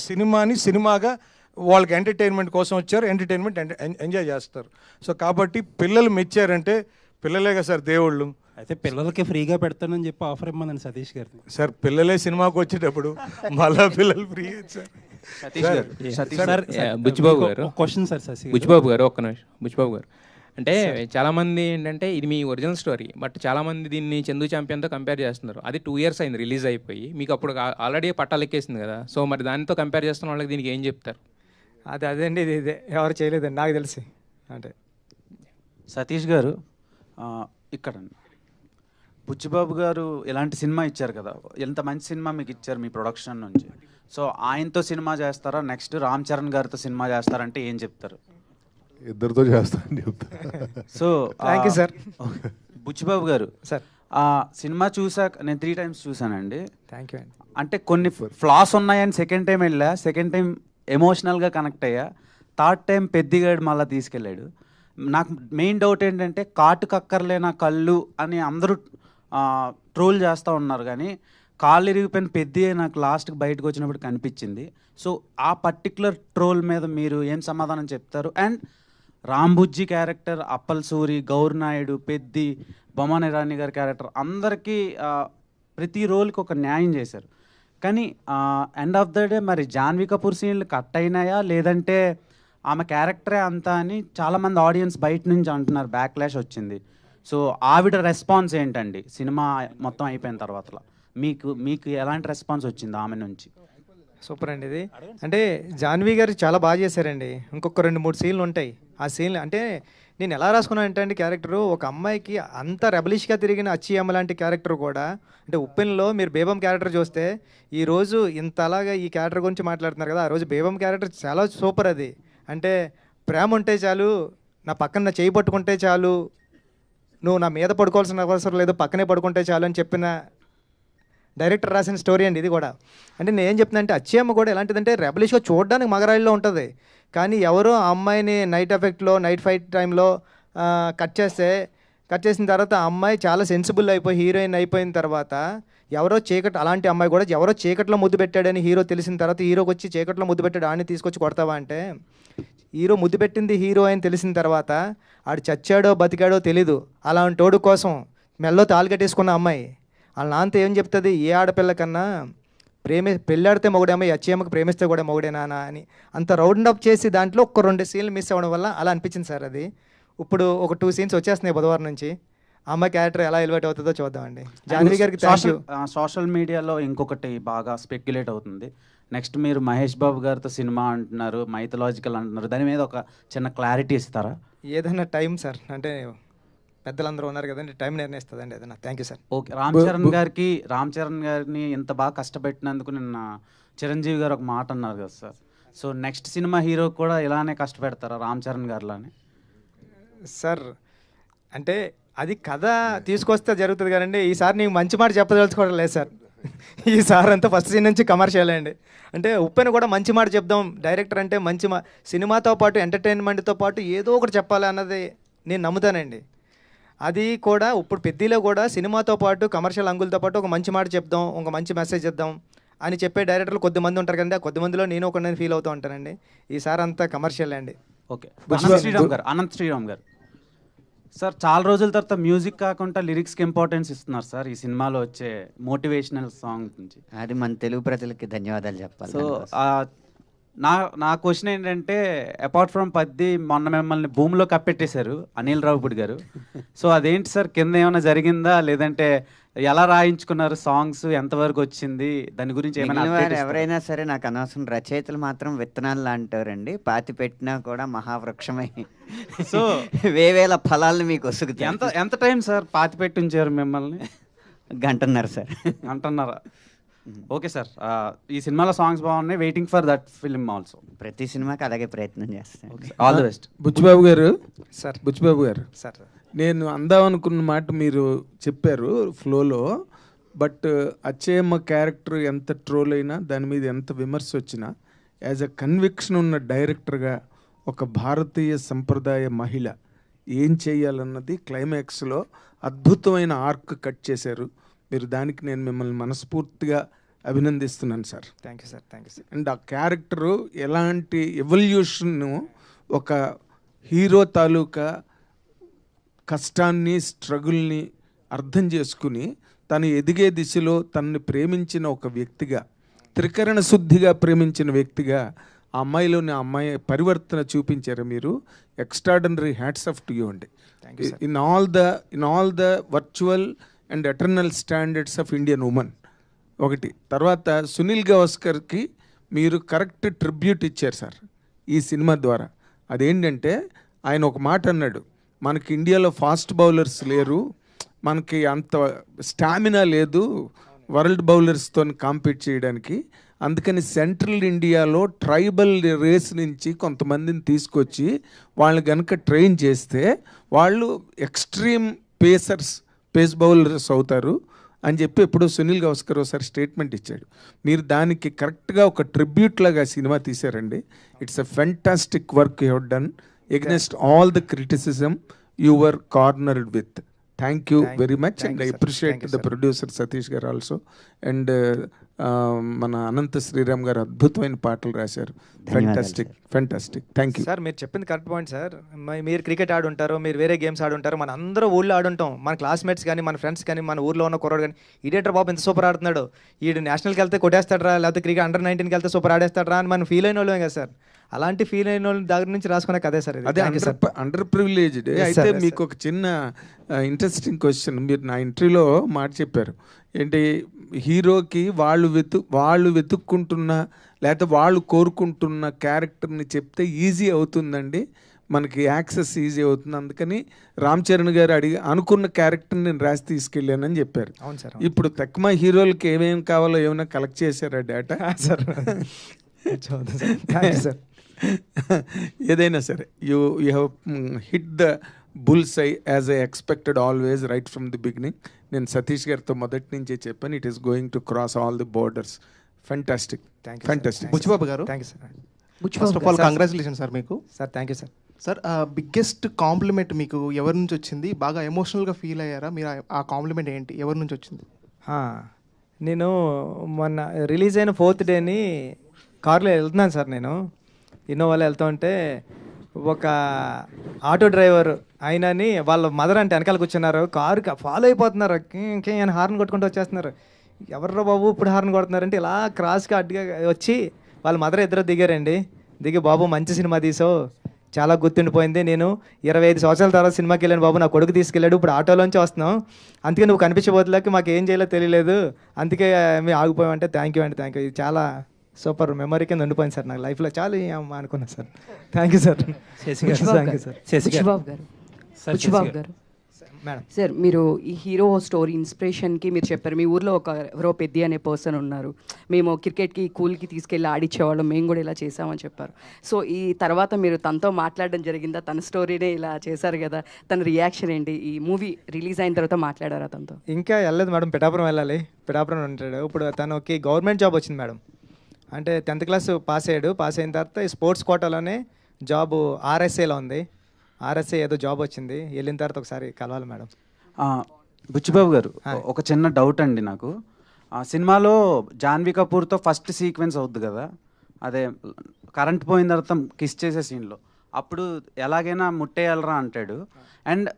సినిమాగా వాళ్ళకి ఎంటర్టైన్మెంట్ కోసం వచ్చారు, ఎంటర్టైన్మెంట్ ఎంజాయ్ చేస్తారు. సో కాబట్టి పిల్లలు మెచ్చారంటే పిల్లలే కదా సార్ దేవుళ్ళు. అయితే పిల్లలకి ఫ్రీగా పెడతానని చెప్పి ఆఫర్ ఇమ్మనండి సతీష్ గారిని. సార్ పిల్లలే సినిమాకి వచ్చేటప్పుడు మళ్ళా పిల్లలు ఫ్రీ సార్. బుచ్చిబాబు గారు క్వశ్చన్ సార్, బుచ్చిబాబు గారు ఒక్క నిమిషం. బుచ్చిబాబు గారు, అంటే చాలామంది ఏంటంటే ఇది మీ ఒరిజినల్ స్టోరీ, బట్ చాలామంది దీన్ని చందు ఛాంపియన్తో కంపేర్ చేస్తున్నారు. అది 2 years అయింది రిలీజ్ అయిపోయి, మీకు అప్పుడు ఆల్రెడీ పట్టాలెక్కేసింది కదా. సో మరి దానితో కంపేర్ చేస్తున్న వాళ్ళకి దీనికి ఏం చెప్తారు? అదేండి, ఇదే ఎవరు చేయలేదండి నాకు తెలిసి. అంటే సతీష్ గారు, ఇక్కడ బుచ్చిబాబు గారు ఇలాంటి సినిమా ఇచ్చారు కదా, ఎంత మంచి సినిమా మీకు ఇచ్చారు మీ ప్రొడక్షన్ నుంచి. సో ఆయనతో సినిమా చేస్తారా, నెక్స్ట్ రామ్ చరణ్ గారితో సినిమా చేస్తారంటే ఏం చెప్తారు? ఇద్దరితో చేస్తానని చెప్తా. So thank you sir. Buchibabu గారు సార్, ఆ సినిమా చూసాక నేను 3 times చూసానండి. థ్యాంక్ యూ అండి. అంటే కొన్ని ఫ్లాస్ ఉన్నాయని సెకండ్ టైం వెళ్ళా, సెకండ్ టైం ఎమోషనల్గా కనెక్ట్ అయ్యా, థర్డ్ టైం పెద్దిగాడు మళ్ళీ తీసుకెళ్ళాడు. నాకు మెయిన్ డౌట్ ఏంటంటే కాటు కక్కర్లేనా కళ్ళు అని అందరూ ట్రోల్ చేస్తూ ఉన్నారు, కానీ కాళ్ళు ఇరిగిపోయిన పెద్ది నాకు లాస్ట్కి బయటకు వచ్చినప్పుడు కనిపించింది. సో ఆ పర్టికులర్ ట్రోల్ మీద మీరు ఏం సమాధానం చెప్తారు? అండ్ రాంబుజ్జి క్యారెక్టర్, అప్పల్ సూరి, గౌర్ నాయుడు, పెద్ది, బొమ్మన ఇరానీ గారి క్యారెక్టర్, అందరికీ ప్రతి రోల్కి ఒక న్యాయం చేశారు. కానీ ఎండ్ ఆఫ్ ద డే మరి జాన్వీ కపూర్ సీన్లు కట్ అయినాయా, లేదంటే ఆమె క్యారెక్టరే అంతా అని చాలామంది ఆడియన్స్ బయట నుంచి అంటున్నారు, బ్యాక్లాష్ వచ్చింది. సో ఆవిడ రెస్పాన్స్ ఏంటండి సినిమా మొత్తం అయిపోయిన తర్వాత? మీకు మీకు ఎలాంటి రెస్పాన్స్ వచ్చింది ఆమె నుంచి? సూపర్ అండి ఇది. అంటే జాన్వీ గారు చాలా బాగా చేశారండి. ఇంకొక 2-3 సీన్లు ఉంటాయి. ఆ సీన్లు అంటే నేను ఎలా రాసుకున్నాను అంటే అండి, క్యారెక్టరు ఒక అమ్మాయికి అంత రెబలిష్గా తిరిగిన అచ్చి అమ్మ లాంటి క్యారెక్టర్ కూడా, అంటే ఉప్పెన్లో మీరు బేబం క్యారెక్టర్ చూస్తే ఈరోజు ఇంత అలాగా ఈ క్యారెక్టర్ గురించి మాట్లాడుతున్నారు కదా, ఆ రోజు బేబం క్యారెక్టర్ చాలా సూపర్. అది అంటే ప్రేమ ఉంటే చాలు, నా పక్కన నా చేయి పట్టుకుంటే చాలు, నువ్వు నా మీద పడుకోవాల్సిన అవసరం లేదు, పక్కనే పడుకుంటే చాలు అని చెప్పిన డైరెక్టర్ రాసిన స్టోరీ అండి ఇది కూడా. అంటే నేను ఏం చెప్తున్నా అంటే అచ్చమ్మ కూడా ఎలాంటిదంటే రెబలిష్గా చూడడానికి మగరాయిల్లో ఉంటుంది, కానీ ఎవరో ఆ అమ్మాయిని నైట్ ఎఫెక్ట్లో నైట్ ఫైట్ టైంలో కట్ చేసిన తర్వాత ఆ అమ్మాయి చాలా సెన్సిబుల్ అయిపోయి హీరోయిన్ అయిపోయిన తర్వాత ఎవరో అలాంటి అమ్మాయి కూడా ఎవరో చీకట్లో ముద్దు పెట్టాడని హీరో తెలిసిన తర్వాత హీరోకి వచ్చి చీకట్లో ముద్దు పెట్టాడు ఆడిని తీసుకొచ్చి కొడతావా అంటే, హీరో ముద్దు పెట్టింది హీరో అని తెలిసిన తర్వాత ఆడు చచ్చాడో బతికాడో తెలీదు, అలాంటి తోడు కోసం మెల్లో తాళి కట్టేసుకున్న అమ్మాయి వాళ్ళ నాన్నతో ఏం చెప్తుంది, ఏ ఆడపిల్ల కన్నా పెళ్ళాడితే మొగుడేమో, అచ్చమ్మకి ప్రేమిస్తే కూడా మొగుడేనా అని అంత రౌండ్ అప్ చేసి దాంట్లో ఒక 2 సీన్లు మిస్ అవ్వడం వల్ల అలా అనిపించింది సార్. అది ఇప్పుడు ఒక 2 సీన్స్ వచ్చేస్తున్నాయి బుధవారం నుంచి. అమ్మాయి క్యారెక్టర్ ఎలా ఎలివేట్ అవుతుందో చూద్దామండి. జాన్వీ గారికి సోషల్ మీడియాలో ఇంకొకటి బాగా స్పెక్యులేట్ అవుతుంది, నెక్స్ట్ మీరు మహేష్ బాబు గారితో సినిమా అంటున్నారు, మైథలాజికల్ అంటున్నారు, దాని మీద ఒక చిన్న క్లారిటీ ఇస్తారా? ఏదైనా టైం సార్, అంటే పెద్దలందరూ ఉన్నారు కదండి, టైం నిర్ణయిస్తుందండి ఏదైనా. Thank you sir. Okay, Ram Charan గారిని ఇంత బాగా కష్టపెట్టినందుకు నిన్న చిరంజీవి గారు ఒక మాట అన్నారు కదా sir, so next cinema hero కూడా ఇలానే కష్టపెడతారా రామ్ చరణ్ గారిలానే? సార్ అంటే అది కథ తీసుకొస్తే జరుగుతుంది కదండి, ఈసారి నీకు మంచి మాట చెప్పదలుచుకోవడం లేదు సార్. ఈసారి అంతా ఫస్ట్ సీన్ నుంచి కమర్షియల్ అండి. అంటే ఉప్పెన కూడా మంచి మాట చెప్దాం, డైరెక్టర్ అంటే మంచి సినిమాతో పాటు ఎంటర్టైన్మెంట్తో పాటు ఏదో ఒకటి చెప్పాలి అన్నది నేను నమ్ముతానండి. అది కూడా ఇప్పుడు పెద్దలో కూడా సినిమాతో పాటు కమర్షియల్ అంగులతో పాటు ఒక మంచి మాట చెప్దాం, ఒక మంచి మెసేజ్ ఇద్దాం అని చెప్పే డైరెక్టర్లు కొద్దిమంది ఉంటారు కదండి, ఆ కొద్దిమందిలో నేను ఒక ఫీల్ అవుతూ ఉంటానండి. ఈసారి అంతా కమర్షియల్ అండి. ఓకే, అనంత్ శ్రీరామ్ గారు సార్, చాలా రోజుల తర్వాత మ్యూజిక్ కాకుండా లిరిక్స్కి ఇంపార్టెన్స్ ఇస్తున్నారు సార్ ఈ సినిమాలో వచ్చే మోటివేషనల్ సాంగ్ నుంచి. అది మన తెలుగు ప్రజలకి ధన్యవాదాలు చెప్పాలి. సో నా క్వశ్చన్ ఏంటంటే, అపార్ట్ ఫ్రమ్ పద్ది మొన్న మిమ్మల్ని భూమిలో కప్పెట్టేశారు అనిల్ రావుపూడి గారు, సో అదేంటి సార్, కింద ఏమైనా జరిగిందా, లేదంటే ఎలా రాయించుకున్నారు సాంగ్స్, ఎంతవరకు వచ్చింది, దాని గురించి ఏమైనా? ఎవరైనా సరే నాకు అనవసరం, రచయితలు మాత్రం విత్తనాలు లాంటారండి, పాతి పెట్టినా కూడా మహావృక్షమై సో వేవేల ఫలాలను మీకు వసుకుతాయి. ఎంత టైం సార్ పాతి పెట్టి ఉంచారు మిమ్మల్ని? 1.5 గంట సార్. 1.5 గంట. ఓకే సార్, ఈ సినిమాలో సాంగ్స్ బాగున్నాయి, waiting for that film also. ప్రతి సినిమాకి అలాగే ప్రయత్నం చేస్తాను. All the best. బుచ్చిబాబు గారు సార్, బుచ్చిబాబు గారు సార్, నేను అందామనుకున్న మాట మీరు చెప్పారు ఫ్లోలో, బట్ అచ్చయ్యమ్మ క్యారెక్టర్ ఎంత ట్రోల్ అయినా దాని మీద ఎంత విమర్శ వచ్చినా యాజ్ అ కన్విక్షన్ ఉన్న డైరెక్టర్గా ఒక భారతీయ సంప్రదాయ మహిళ ఏం చేయాలన్నది క్లైమాక్స్లో అద్భుతమైన ఆర్క్ కట్ చేశారు మీరు. దానికి నేను మిమ్మల్ని మనస్ఫూర్తిగా అభినందిస్తున్నాను sir. Thank you sir. Thank you sir. And ఆ క్యారెక్టరు ఎలాంటి ఎవల్యూషన్ను ఒక హీరో తాలూకా కష్టాన్ని స్ట్రగుల్ని అర్థం చేసుకుని తను ఎదిగే దిశలో తనని ప్రేమించిన ఒక వ్యక్తిగా, త్రికరణ శుద్ధిగా ప్రేమించిన వ్యక్తిగా ఆ అమ్మాయిలోని ఆ అమ్మాయి పరివర్తన చూపించారు మీరు. Extraordinary hats off to you అండి. In all the virtual and eternal standards of Indian women. ఒకటి తర్వాత సునీల్ గవాస్కర్కి మీరు కరెక్ట్ ట్రిబ్యూట్ ఇచ్చారు సార్ ఈ సినిమా ద్వారా. అదేంటంటే ఆయన ఒక మాట అన్నాడు, మనకి ఇండియాలో ఫాస్ట్ బౌలర్స్ లేరు, మనకి అంత స్టామినా లేదు వరల్డ్ బౌలర్స్తో కాంపీట్ చేయడానికి, అందుకని సెంట్రల్ ఇండియాలో ట్రైబల్ రేస్ నుంచి కొంతమందిని తీసుకొచ్చి వాళ్ళని కనుక ట్రైన్ చేస్తే వాళ్ళు ఎక్స్ట్రీమ్ పేస్ బౌలర్స్ అవుతారు అని చెప్పి ఎప్పుడో సునీల్ గవాస్కర్ ఒకసారి స్టేట్మెంట్ ఇచ్చాడు. మీరు దానికి కరెక్ట్గా ఒక ట్రిబ్యూట్ లాగా సినిమా తీశారండి. It's a fantastic work you have done against all the criticism you were cornered with. Thank you very much, and I appreciate the producer Satish garu also, and మన అనంత శ్రీరామ్ గారు అద్భుతమైన పాటలు రాశారు. ఫెంటాస్టిక్. Thank you sir. మీరు చెప్పింది correct point sir. మీరు cricket ఆడుంటారు, మీరు వేరే గేమ్స్ ఆడుంటారు, మన అందరూ ఊళ్ళో ఆడుంటాం, మన క్లాస్మేట్స్ కానీ మన ఫ్రెండ్స్ కానీ మన ఊర్లో ఉన్న కుర్రాడు కానీ ఇదేంటర్ బాబు ఇంత సూపర్ ఆడుతున్నాడు, ఈడు నేషనల్కి వెళ్తే కొట్టేస్తాడరా, లేకపోతే క్రికెట్ అండర్ 19కి వెళ్తే సూపర్ ఆడేస్తాడరా అని మనం ఫీల్ అయిన వాళ్ళమే కదా సార్. అలాంటి ఫీల్ అయిన వాళ్ళ దగ్గర నుంచి రాసుకున్న కథే సార్ ఇది. అదే Thank you, sir. Under privileged. Yes, అయితే sir, yes, మీకు ఒక చిన్న ఇంట్రెస్టింగ్ క్వశ్చన్. మీరు నా ఇంటర్వ్యూలో మాట చెప్పారు ఏంటి, హీరోకి వాళ్ళు వెతుక్కుంటున్న లేకపోతే వాళ్ళు కోరుకుంటున్న క్యారెక్టర్ని చెప్తే ఈజీ అవుతుందండి, మనకి యాక్సెస్ ఈజీ అవుతుంది, అందుకని రామ్ చరణ్ గారు అనుకున్న క్యారెక్టర్ని నేను రాసి తీసుకెళ్ళానని చెప్పారు. అవును సార్. ఇప్పుడు తక్కువ హీరోలకి ఏమేమి కావాలో ఏమైనా కలెక్ట్ చేశారా డేటా? సార్ సార్ ఏదైనా సరే you have hit the bulls I as I expected always right from the beginning. నేను సతీష్ గారితో మొదటి నుంచే చెప్పాను, it is going to cross all the borders. Fantastic, fantastic. Buchibabu గారు, thank you sir. First of all congratulation sir మీకు. Sir thank you sir. Sir biggest compliment మీకు ఎవరి నుంచి వచ్చింది? బాగా ఎమోషనల్గా ఫీల్ అయ్యారా మీరు? ఆ కాంప్లిమెంట్ ఏంటి, ఎవరి నుంచి వచ్చింది? నేను మొన్న రిలీజ్ అయిన 4th డేని కార్లో వెళ్తున్నాను సార్. నేను ఇన్నోవాలో వెళ్తూ ఉంటే ఒక ఆటో డ్రైవర్ ఆయనని వాళ్ళ మదర్ అంటే వెనకాల కూర్చున్నారు, కారు ఫాలో అయిపోతున్నారు, ఇంకేం హార్న్ కొట్టుకుంటూ వచ్చేస్తున్నారు. ఎవర్రా బాబు ఇప్పుడు హార్న్ కొడుతున్నారంటే ఇలా క్రాస్గా అడ్డుగా వచ్చి వాళ్ళ మదర్ ఇద్దరు దిగారండి. దిగి బాబు మంచి సినిమా తీసావు, చాలా గుర్తుండిపోయింది, నేను 25 సంవత్సరాల తర్వాత సినిమాకి వెళ్ళాను బాబు, నా కొడుకు తీసుకెళ్ళాడు, ఇప్పుడు ఆటోలోంచి వస్తున్నాం, అందుకే నువ్వు కనిపించబోతులకి మాకు ఏం చేయాలో తెలియలేదు, అందుకే మేము ఆగిపోయామంటే థ్యాంక్ యూ అండి, థ్యాంక్ యూ. ఇది చాలా సూపర్ మెమరీ కింద ఉండిపోయింది సార్ నాకు లైఫ్లో, చాలా అనుకున్నాను sir. Thank you sir. Thank you sir. Buchibabu గారు మేడం సార్, మీరు ఈ హీరో స్టోరీ ఇన్స్పిరేషన్కి మీరు చెప్పారు, మీ ఊర్లో ఎవరో పెద్ది అనే పర్సన్ ఉన్నారు, మేము క్రికెట్కి కూల్కి తీసుకెళ్ళి ఆడిచ్చేవాళ్ళం, మేము కూడా ఇలా చేసామని చెప్పారు. సో ఈ తర్వాత మీరు తనతో మాట్లాడడం జరిగిందా? తన స్టోరీనే ఇలా చేశారు కదా, తన రియాక్షన్ ఏంటి? ఈ మూవీ రిలీజ్ అయిన తర్వాత మాట్లాడారా తనతో? ఇంకా వెళ్ళలేదు మేడం, పిఠాపురం వెళ్ళాలి, పిఠాపురం ఉంటాడు. ఇప్పుడు తనకి గవర్నమెంట్ జాబ్ వచ్చింది మేడం, అంటే 10th క్లాస్ పాస్ అయ్యాడు. పాస్ అయిన తర్వాత ఈ స్పోర్ట్స్ కోటాలోనే జాబ్ ఆర్ఎస్ఏలో ఉంది, ఆర్ఎస్ఏ ఏదో జాబ్ వచ్చింది, వెళ్ళిన తర్వాత ఒకసారి కలవాలి మేడం. బుచ్చిబాబు గారు, ఒక చిన్న డౌట్ అండి నాకు. సినిమాలో జాన్వీ కపూర్తో ఫస్ట్ సీక్వెన్స్ అవుద్ది కదా, అదే కరెంట్ పోయిన తర్వాత కిస్ చేసే సీన్లో, అప్పుడు ఎలాగైనా ముట్టేయాలరా అంటాడు, అండ్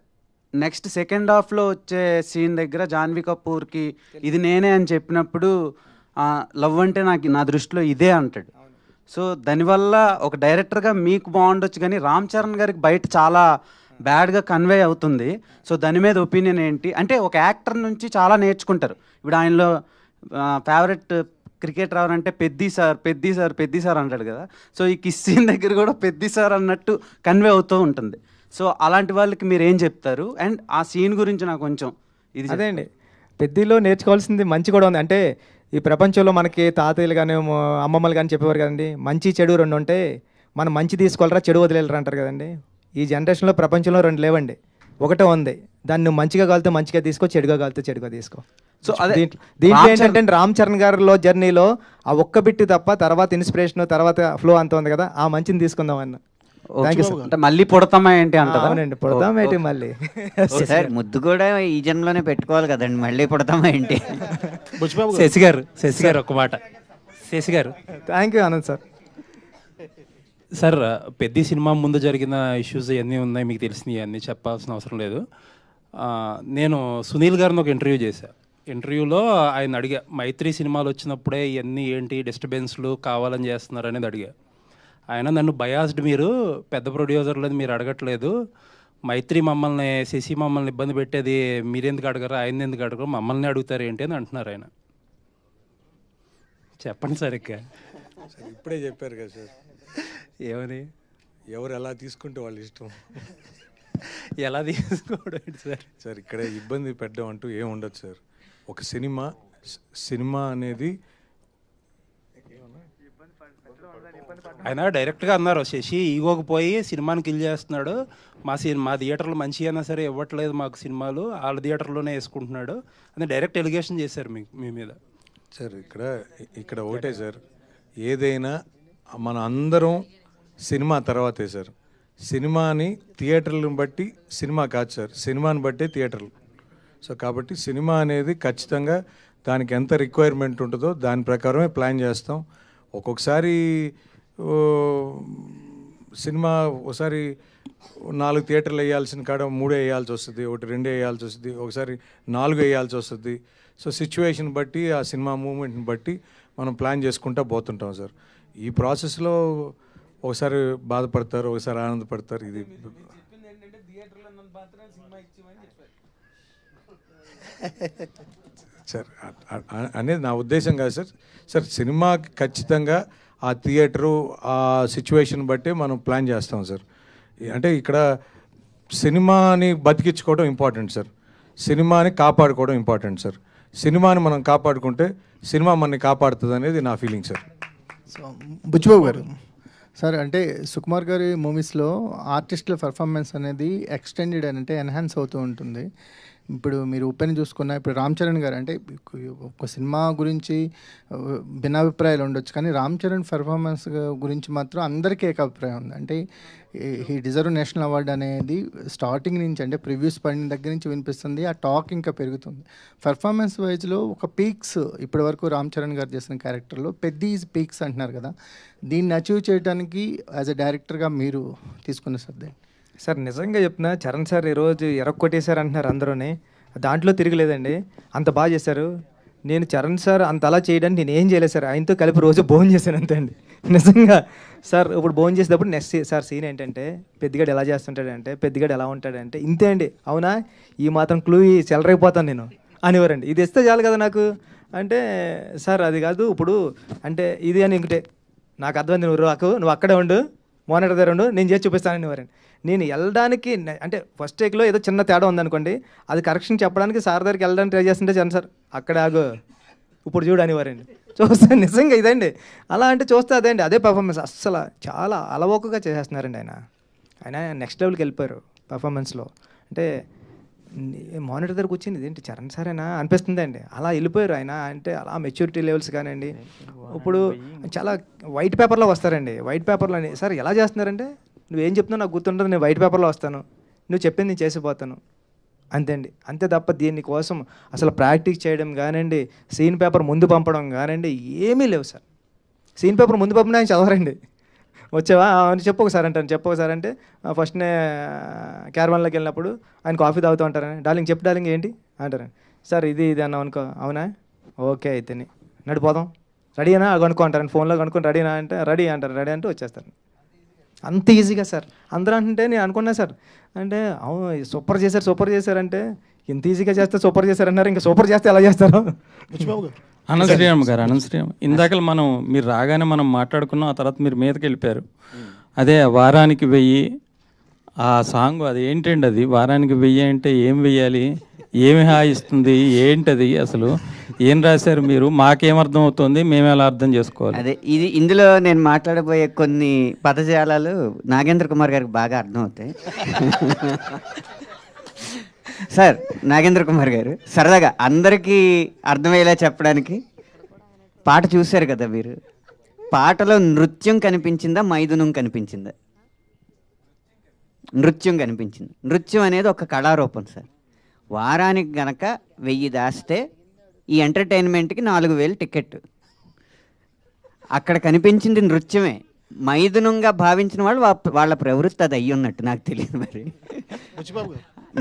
నెక్స్ట్ సెకండ్ హాఫ్లో వచ్చే సీన్ దగ్గర జాన్వీ కపూర్కి ఇది నేనే అని చెప్పినప్పుడు లవ్ అంటే నా దృష్టిలో ఇదే అంటాడు. సో దానివల్ల ఒక డైరెక్టర్గా మీకు బాగుండొచ్చు, కానీ రామ్ చరణ్ గారికి బయట చాలా బ్యాడ్గా కన్వే అవుతుంది. సో దాని మీద ఒపీనియన్ ఏంటి? అంటే ఒక యాక్టర్ నుంచి చాలా నేర్చుకుంటారు. ఇప్పుడు ఆయనలో ఫేవరెట్ క్రికెటర్ ఎవరంటే పెద్ది సార్ అంటాడు కదా, సో ఈ కిస్ సీన్ దగ్గర కూడా పెద్ది సార్ అన్నట్టు కన్వే అవుతూ ఉంటుంది. సో అలాంటి వాళ్ళకి మీరు ఏం చెప్తారు? అండ్ ఆ సీన్ గురించి నాకు కొంచెం ఇది అదే అండి, పెద్దిలో నేర్చుకోవాల్సింది మంచి కూడా ఉంది. అంటే ఈ ప్రపంచంలో మనకి తాతయ్యలు కానీ అమ్మమ్మలు కానీ చెప్పేవారు కదండి, మంచి చెడు 2 ఉంటే మనం మంచి తీసుకోవాలరా చెడు వదిలేరు అంటారు కదండి. ఈ జనరేషన్లో ప్రపంచంలో 2 లేవండి, ఒకటే ఉంది, దాన్ని నువ్వు మంచిగా కాలితే మంచిగా తీసుకో, చెడుగా కాలితే చెడుగా తీసుకో. సో అదే దీంట్లో ఏంటంటే రామ్ చరణ్ గారిలో జర్నీలో ఆ ఒక్క బిట్టు తప్ప తర్వాత ఇన్స్పిరేషన్ తర్వాత ఫ్లో అంత ఉంది కదా, ఆ మంచిని తీసుకుందాం అన్న. అంటే మళ్ళీ పుడతామా ఏంటి అంటారా? అవునండి, పుడతాం ఏంటి మళ్ళీ. సార్ ముద్దు కూడా ఈ జన్మలోనే పెట్టుకోవాలి కదండి, మళ్ళీ పుడతామా ఏంటి? శశి గారు ఒక మాట. శశి గారు, thank you Anand sir. Sir పెద్ద సినిమా ముందు జరిగిన ఇష్యూస్ ఇవన్నీ ఉన్నాయి, మీకు తెలిసినవి అన్నీ చెప్పాల్సిన అవసరం లేదు. నేను సునీల్ గారిని ఒక ఇంటర్వ్యూ చేశాను. ఇంటర్వ్యూలో ఆయన అడిగా, మైత్రి సినిమాలు వచ్చినప్పుడే ఇవన్నీ ఏంటి డిస్టర్బెన్స్లు కావాలని చేస్తున్నారు అనేది అడిగా. ఆయన నన్ను బయాస్డ్, మీరు పెద్ద ప్రొడ్యూసర్లని మీరు అడగట్లేదు, మైత్రి మమ్మల్ని శశి మమ్మల్ని ఇబ్బంది పెట్టేది మీరెందుకు అడగరు, ఆయన ఎందుకు అడగరు, మమ్మల్ని అడుగుతారు ఏంటి అని అంటున్నారు ఆయన. చెప్పండి సార్. ఇప్పుడే చెప్పారు కదా సార్, ఏమని? ఎవరు ఎలా తీసుకుంటే వాళ్ళు ఇష్టం. ఎలా తీసుకోవడం సార్ ఇక్కడ ఇబ్బంది పెట్టడం అంటూ ఏం ఉండదు సార్. ఒక సినిమా అనేది ఆయన డైరెక్ట్గా అన్నారు, శశి ఈగోకి పోయి సినిమాని కిల్ చేస్తున్నాడు, మా థియేటర్లు మంచి అయినా సరే ఇవ్వట్లేదు మాకు సినిమాలు, వాళ్ళ థియేటర్లోనే వేసుకుంటున్నాడు అని డైరెక్ట్ ఎలిగేషన్ చేశారు మీ మీద. సార్ ఇక్కడ ఒకటే సార్, ఏదైనా మన అందరం సినిమా తర్వాతే సార్. సినిమాని థియేటర్లను బట్టి సినిమా కాదు సార్, సినిమాని బట్టే థియేటర్లు. సో కాబట్టి సినిమా అనేది ఖచ్చితంగా దానికి ఎంత రిక్వైర్మెంట్ ఉంటుందో దాని ప్రకారమే ప్లాన్ చేస్తాం. ఒక్కొక్కసారి సినిమా ఒకసారి 4 థియేటర్లు వేయాల్సిన కాడ 3 వేయాల్సి వస్తుంది, 2 వేయాల్సి వస్తుంది, ఒకసారి 4 వేయాల్సి వస్తుంది. సో సిచ్యువేషన్ బట్టి ఆ సినిమా మూమెంట్ని బట్టి మనం ప్లాన్ చేసుకుంటూ పోతుంటాం సార్. ఈ ప్రాసెస్లో ఒకసారి బాధపడతారు, ఒకసారి ఆనందపడతారు. ఇది సార్ అనేది నా ఉద్దేశం కాదు సార్. సార్ సినిమాకి ఖచ్చితంగా ఆ థియేటరు ఆ సిచ్యువేషన్ బట్టి మనం ప్లాన్ చేస్తాం సార్. అంటే ఇక్కడ సినిమాని బతికించుకోవడం ఇంపార్టెంట్ సార్, సినిమాని కాపాడుకోవడం ఇంపార్టెంట్ సార్. సినిమాని మనం కాపాడుకుంటే సినిమా మనని కాపాడుతుంది అనేది నా ఫీలింగ్ సార్. సో బుచ్చిబాబు గారు సార్, అంటే సుకుమార్ గారి మూవీస్లో ఆర్టిస్టుల పర్ఫార్మెన్స్ అనేది ఎక్స్టెండెడ్ అంటే ఎన్హాన్స్ అవుతూ ఉంటుంది. ఇప్పుడు మీరు ఉప్పెన చూసుకున్నా, ఇప్పుడు రామ్ చరణ్ గారు అంటే ఒక సినిమా గురించి భిన్నాభిప్రాయాలు ఉండొచ్చు, కానీ రామ్ చరణ్ పర్ఫార్మెన్స్ గురించి మాత్రం అందరికీ ఏకాభిప్రాయం ఉంది. అంటే హీ డిజర్వ్ నేషనల్ అవార్డు అనేది స్టార్టింగ్ నుంచి, అంటే ప్రివ్యూస్ పడిన దగ్గర నుంచి వినిపిస్తుంది. ఆ టాక్ ఇంకా పెరుగుతుంది. పర్ఫార్మెన్స్ వైజ్లో ఒక పీక్స్ ఇప్పటి వరకు రామ్ చరణ్ గారు చేసిన క్యారెక్టర్లో పెద్ద పీక్స్ అంటున్నారు కదా, దీన్ని అచీవ్ చేయడానికి యాజ్ ఎ డైరెక్టర్గా మీరు తీసుకున్న శ్రద్ధ? సార్ నిజంగా చెప్తున్నా, చరణ్ సార్ ఈరోజు ఎరక్కొట్టేశారు అంటున్నారు అందరూని, దాంట్లో తిరగలేదండి. అంత బాగా చేశారు. నేను చరణ్ సార్ అంత అలా చేయడానికి నేను ఏం చేయలేదు సార్, ఆయనతో కలిపి రోజు భోజనం చేశాను అంతే అండి. నిజంగా సార్ ఇప్పుడు భోజనం చేసేటప్పుడు నెక్స్ట్ సార్ సీన్ ఏంటంటే, పెద్దగాడు ఎలా చేస్తుంటాడంటే, పెద్దగాడు ఎలా ఉంటాడంటే, ఇంతే అండి. అవునా, ఈ మాత్రం క్లూ చెలరైపోతాను నేను అనేవారండి. ఇది ఇస్తే చాలు కదా నాకు అంటే, సార్ అది కాదు ఇప్పుడు అంటే ఇది అని ఇంకటే నాకు అర్థమైంది, నువ్వు అక్కడే ఉండు, మోనిటర్ దగ్గర ఉండు, నేను చేసి చూపిస్తానని వారండి. నేను వెళ్ళడానికి అంటే ఫస్ట్ టేక్లో ఏదో చిన్న తేడా ఉందనుకోండి, అది కరెక్షన్ చెప్పడానికి సార్ దగ్గరికి వెళ్ళడానికి ట్రై చేస్తుంటే చరణ్ సార్ అక్కడే ఆగు, ఇప్పుడు చూడు అనేవారండి. చూస్తే నిజంగా ఇదండి, అలా అంటే చూస్తే అదేండి, అదే పర్ఫార్మెన్స్. అస్సలు చాలా అలవోకగా చేసేస్తున్నారండి ఆయన నెక్స్ట్ లెవెల్కి వెళ్ళిపోయారు పర్ఫార్మెన్స్లో. అంటే మానిటర్ దగ్గరకు వచ్చింది ఇదేంటి చరణ్ సారేనా అనిపిస్తుంది అండి, అలా వెళ్ళిపోయారు ఆయన. అంటే అలా మెచ్యూరిటీ లెవెల్స్ కానివ్వండి, ఇప్పుడు చాలా వైట్ పేపర్లో వస్తారండి. వైట్ పేపర్లో సార్ ఎలా చేస్తున్నారంటే, నువ్వేం చెప్తున్నావు నాకు గుర్తుండదు, నేను వైట్ పేపర్లో వస్తాను, నువ్వు చెప్పింది నేను చేసిపోతాను అంతే అండి. అంతే తప్ప దీనికోసం అసలు ప్రాక్టీస్ చేయడం కానివ్వండి, సీన్ పేపర్ ముందు పంపడం కానివ్వండి ఏమీ లేవు సార్. సీన్ పేపర్ ముందు పంపిన ఆయన చదవరండి. వచ్చావా అని చెప్పొకసారి అంటాను, చెప్పొకసారి అంటే ఫస్ట్నే క్యారవాన్లోకి వెళ్ళినప్పుడు ఆయన కాఫీ తాగుతూ ఉంటారని, డార్లింగ్ చెప్పు డార్లింగ్ ఏంటి అంటారండి. సార్ ఇది అన్నాం అనుకో, అవునా ఓకే అయితేనే నడిపోదాం, రెడీ అయినా కనుక్కో అంటారండి, ఫోన్లో కనుక్కొని రెడీనా అంటే రెడీ అంటారు, రెడీ అంటే వచ్చేస్తారు. అంత ఈజీగా సార్. అందరూ అంటే నేను అనుకున్నా సార్, అంటే అవును సూపర్ చేశారంటే ఇంత ఈజీగా చేస్తే సూపర్ చేశారన్నారు, ఇంకా సూపర్ చేస్తే ఎలా చేస్తారు? అనంత శ్రీరామ్ గారు, అనంత శ్రీరామ్ ఇందాక మీరు రాగానే మనం మాట్లాడుకున్నాం, ఆ తర్వాత మీరు మీదకి వెళ్ళిపోయారు. అదే వారానికి 1000 ఆ సాంగ్, అది ఏంటండి, అది వారానికి 1000 అంటే ఏం వెయ్యాలి, ఏమి హాయిస్తుంది, ఏంటది అసలు ఏం రాశారు మీరు, మాకేమర్థం అవుతుంది, మేము ఎలా అర్థం చేసుకోవాలి? అదే ఇది ఇందులో నేను మాట్లాడబోయే కొన్ని పదజాలాలు నాగేంద్ర కుమార్ గారికి బాగా అర్థం అవుతాయి. సార్ నాగేంద్ర కుమార్ గారు సరదాగా అందరికీ అర్థమయ్యేలా చెప్పడానికి, పాట చూశారు కదా మీరు, పాటలో నృత్యం కనిపించిందా మైథునం కనిపించిందా? నృత్యం కనిపించింది. నృత్యం అనేది ఒక కళారూపం సార్. వారానికి గనక 1000 దాస్తే ఈ ఎంటర్టైన్మెంట్కి 4000 టికెట్. అక్కడ కనిపించింది నృత్యమే. మైథునంగా భావించిన వాళ్ళు వాళ్ళ ప్రవృత్తి అది అయ్యి ఉన్నట్టు నాకు తెలియదు. మరి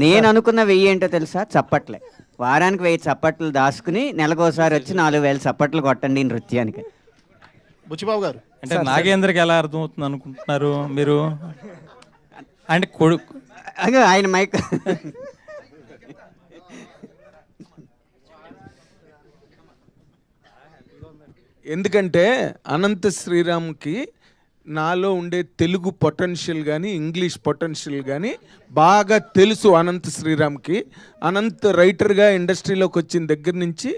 నేను అనుకున్న 1000 ఏంటో తెలుసా? చప్పట్లే. వారానికి 1000 చప్పట్లు దాచుకుని నెలకోసారి వచ్చి 4000 చప్పట్లు కొట్టండి నృత్యానికి. బుచ్చిబాబు గారు అంటే నాగేంద్రకి ఎలా అర్థమవుతుంది అనుకుంటున్నారు మీరు? అంటే కొడుకు ఆయన మైక్ ఎందుకంటే అనంత శ్రీరామ్కి నాలో ఉండే తెలుగు పొటెన్షియల్ కానీ ఇంగ్లీష్ పొటెన్షియల్ కానీ బాగా తెలుసు అనంత శ్రీరామ్కి. అనంత్ రైటర్గా ఇండస్ట్రీలోకి వచ్చిన దగ్గర నుంచి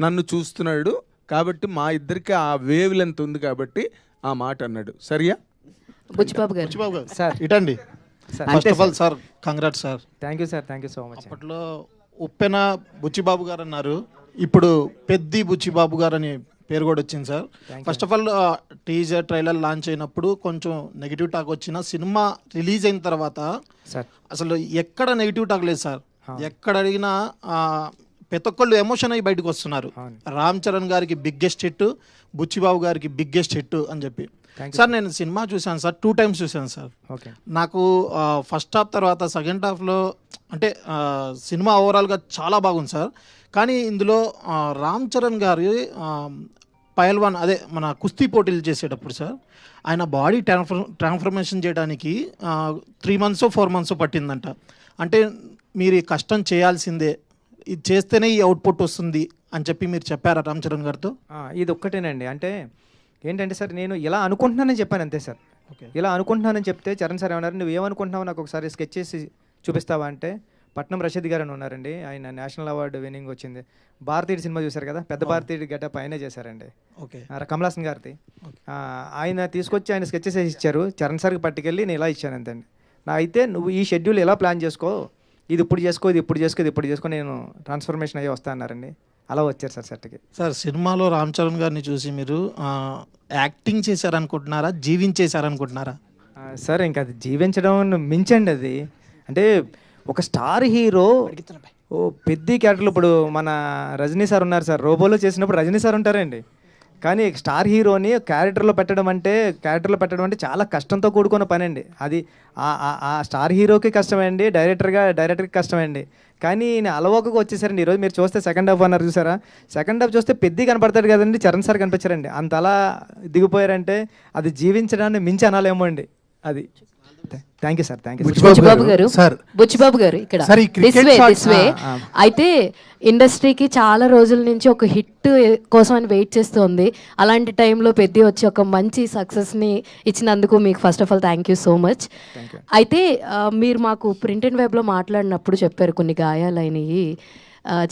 నన్ను చూస్తున్నాడు కాబట్టి మా ఇద్దరికి ఆ వేవ్ లెంత్ ఉంది కాబట్టి ఆ మాట అన్నాడు. సరియా? బుచ్చిబాబు గారు సార్ ఇటండి. First of all sir congrats sir. Thank you sir, thank you so much. అప్పట్లో ఉప్పెన బుచ్చిబాబు గారు అన్నారు, ఇప్పుడు పెద్ది బుచ్చిబాబు గారు అని పేరు కూడా వచ్చింది sir. First of all teaser trailer launch అయినప్పుడు కొంచెం నెగిటివ్ టాక్ వచ్చిన, సినిమా రిలీజ్ అయిన తర్వాత అసలు ఎక్కడ నెగిటివ్ టాక్ లేదు సార్. ఎక్కడ అడిగినా ప్రతి ఒక్కళ్ళు ఎమోషన్ అయ్యి బయటకు వస్తున్నారు. రామ్ చరణ్ గారికి బిగ్గెస్ట్ హిట్, బుచ్చిబాబు గారికి బిగ్గెస్ట్ హిట్ అని చెప్పి. సార్ నేను సినిమా చూశాను సార్, 2 times చూశాను సార్. నాకు ఫస్ట్ హాఫ్ తర్వాత సెకండ్ హాఫ్లో అంటే సినిమా ఓవరాల్గా చాలా బాగుంది సార్. కానీ ఇందులో రామ్ చరణ్ గారి పైల్వాన్ అదే మన కుస్తీ పోటీలు చేసేటప్పుడు సార్ ఆయన బాడీ ట్రాన్స్ఫర్మేషన్ చేయడానికి 3 months 4 months పట్టిందంట. అంటే మీరు ఈ కష్టం చేయాల్సిందే, ఇది చేస్తేనే ఈ అవుట్పుట్ వస్తుంది అని చెప్పి మీరు చెప్పారా రామ్ చరణ్ గారితో? ఇది ఒక్కటేనండి. అంటే ఏంటంటే సార్, నేను ఇలా అనుకుంటున్నానని చెప్పాను అంతే సార్. ఇలా అనుకుంటున్నానని చెప్తే చరణ్ సార్ ఏమన్నారు, నువ్వు ఏమనుకుంటున్నావు నాకు ఒకసారి స్కెచ్ చేసి చూపిస్తావా అంటే, పట్నం రషీద్ గారు అని ఉన్నారండి, ఆయన నేషనల్ అవార్డు విన్నింగ్ వచ్చింది. భారతీయుడు సినిమా చూశారు కదా, పెద్ద భారతీయుడు గెటప్ ఆయనే చేశారండి, కమలాసన్ గారిది. ఆయన తీసుకొచ్చి ఆయన స్కెచెస్ వేసి ఇచ్చారు, చరణ్ సార్కి పట్టుకెళ్ళి నేను ఇలా ఇచ్చాను అంతండి. నా అయితే నువ్వు ఈ షెడ్యూల్ ఎలా ప్లాన్ చేసుకో, ఇది ఇప్పుడు చేసుకో, ఇది ఇప్పుడు చేసుకో, ఇది ఇప్పుడు చేసుకో, నేను ట్రాన్స్ఫర్మేషన్ అయ్యి వస్తా అన్నారండి. అలా వచ్చారు సార్ సెట్కి. సార్ సినిమాలో రామ్ చరణ్ గారిని చూసి మీరు యాక్టింగ్ చేశారనుకుంటున్నారా, జీవించేశారనుకుంటున్నారా? సార్ ఇంకా అది జీవించడం మించండి అది. అంటే ఒక స్టార్ హీరో పెద్ద క్యారెక్టర్లు, ఇప్పుడు మన రజనీ సార్ ఉన్నారు సార్, రోబోలో చేసినప్పుడు రజనీ సార్ ఉంటారండి. కానీ స్టార్ హీరోని క్యారెక్టర్లో పెట్టడం అంటే చాలా కష్టంతో కూడుకున్న పని అండి. అది ఆ స్టార్ హీరోకి కష్టమే అండి, డైరెక్టర్కి కష్టమే అండి. కానీ నేను అలవోకగా వచ్చేసారండి. ఈరోజు మీరు చూస్తే సెకండ్ హాఫ్ అన్నారు చూసారా, సెకండ్ హాఫ్ చూస్తే పెద్ద కనపడతాడు కదండి, చరణ్ సార్ కనిపించారండి. అంత అలా దిగిపోయారంటే అది జీవించడాన్ని మించి అనాలేమో అండి. అది thank you sir. Thank you Buchibabu గారు. బుచ్చిబాబు గారు ఇక్కడ దిస్ వే. అయితే ఇండస్ట్రీకి చాలా రోజుల నుంచి ఒక హిట్ కోసం అని వెయిట్ చేస్తుంది. అలాంటి టైంలో పెద్ద వచ్చి ఒక మంచి సక్సెస్ని ఇచ్చినందుకు మీకు first of all thank you so much. అయితే మీరు మాకు ప్రింట్ అండ్ వెబ్లో మాట్లాడినప్పుడు చెప్పారు కొన్ని గాయాలైనవి,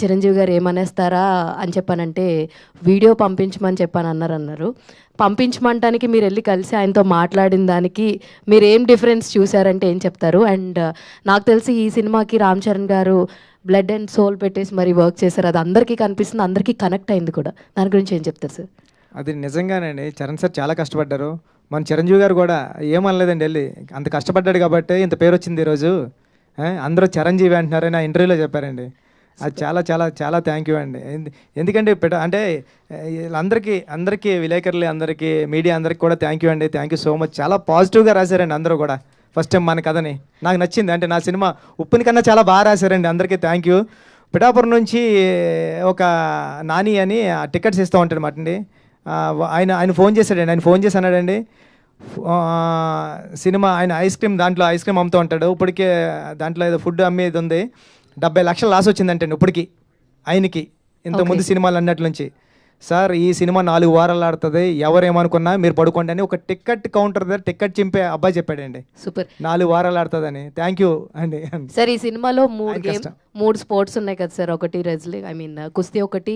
చిరంజీవి గారు ఏమనేస్తారా అని చెప్పానంటే వీడియో పంపించమని అన్నారు. పంపించమంటానికి మీరు వెళ్ళి కలిసి ఆయనతో మాట్లాడిన దానికి మీరు ఏం డిఫరెన్స్ చూసారంటే ఏం చెప్తారు? అండ్ నాకు తెలిసి ఈ సినిమాకి రామ్ చరణ్ గారు బ్లడ్ అండ్ సోల్ పెట్టేసి మరి వర్క్ చేశారు, అది అందరికీ కనిపిస్తుంది, అందరికీ కనెక్ట్ అయింది కూడా. దాని గురించి ఏం చెప్తారు సార్? అది నిజంగానండి, చరణ్ సార్ చాలా కష్టపడ్డారు. మన చిరంజీవి గారు కూడా ఏమనలేదండి, వెళ్ళి అంత కష్టపడ్డాడు కాబట్టి ఇంత పేరు వచ్చింది ఈరోజు, అందరూ చిరంజీవి అంటున్నారని ఆ ఇంటర్వ్యూలో చెప్పారండి. అది చాలా చాలా చాలా థ్యాంక్ యూ అండి. ఎందుకంటే అంటే అందరికీ విలేకరులు అందరికీ మీడియా అందరికీ కూడా థ్యాంక్ యూ అండి. Thank you so much. చాలా పాజిటివ్గా రాశారండి అందరూ కూడా. ఫస్ట్ టైం మన కథని నాకు నచ్చింది, అంటే నా సినిమా ఉప్పుని కన్నా చాలా బాగా రాశారండి. అందరికీ థ్యాంక్ యూ. పిఠాపురం నుంచి ఒక నాని అని టికెట్స్ ఇస్తూ ఉంటాడు మాట అండి, ఆయన ఫోన్ చేశాడండి. ఆయన ఫోన్ చేసి అన్నాడండి, సినిమా ఆయన ఐస్ క్రీమ్ అమ్ముతూ ఉంటాడు, ఇప్పటికే దాంట్లో ఏదో ఫుడ్ అమ్మేది ఉంది, 70 లక్షలు లాస్ వచ్చిందంటే ఇప్పటికి ఆయనకి, ఇంతకుముందు సినిమాలు అన్నట్ల నుంచి. సార్ ఈ సినిమా 4 వారాలు ఆడుతుంది, ఎవరేమనుకున్నా మీరు పడుకోండి అని ఒక టికెట్ కౌంటర్ దగ్గర టికెట్ చింపే అబ్బాయి చెప్పాడండి. సూపర్, 4 వారాలు ఆడుతుందని. థ్యాంక్ యూ అండి. సార్ ఈ సినిమాలో 3 స్పోర్ట్స్ ఉన్నాయి కదా సార్, ఒకటి రెజ్లింగ్ కుస్తీ ఒకటి,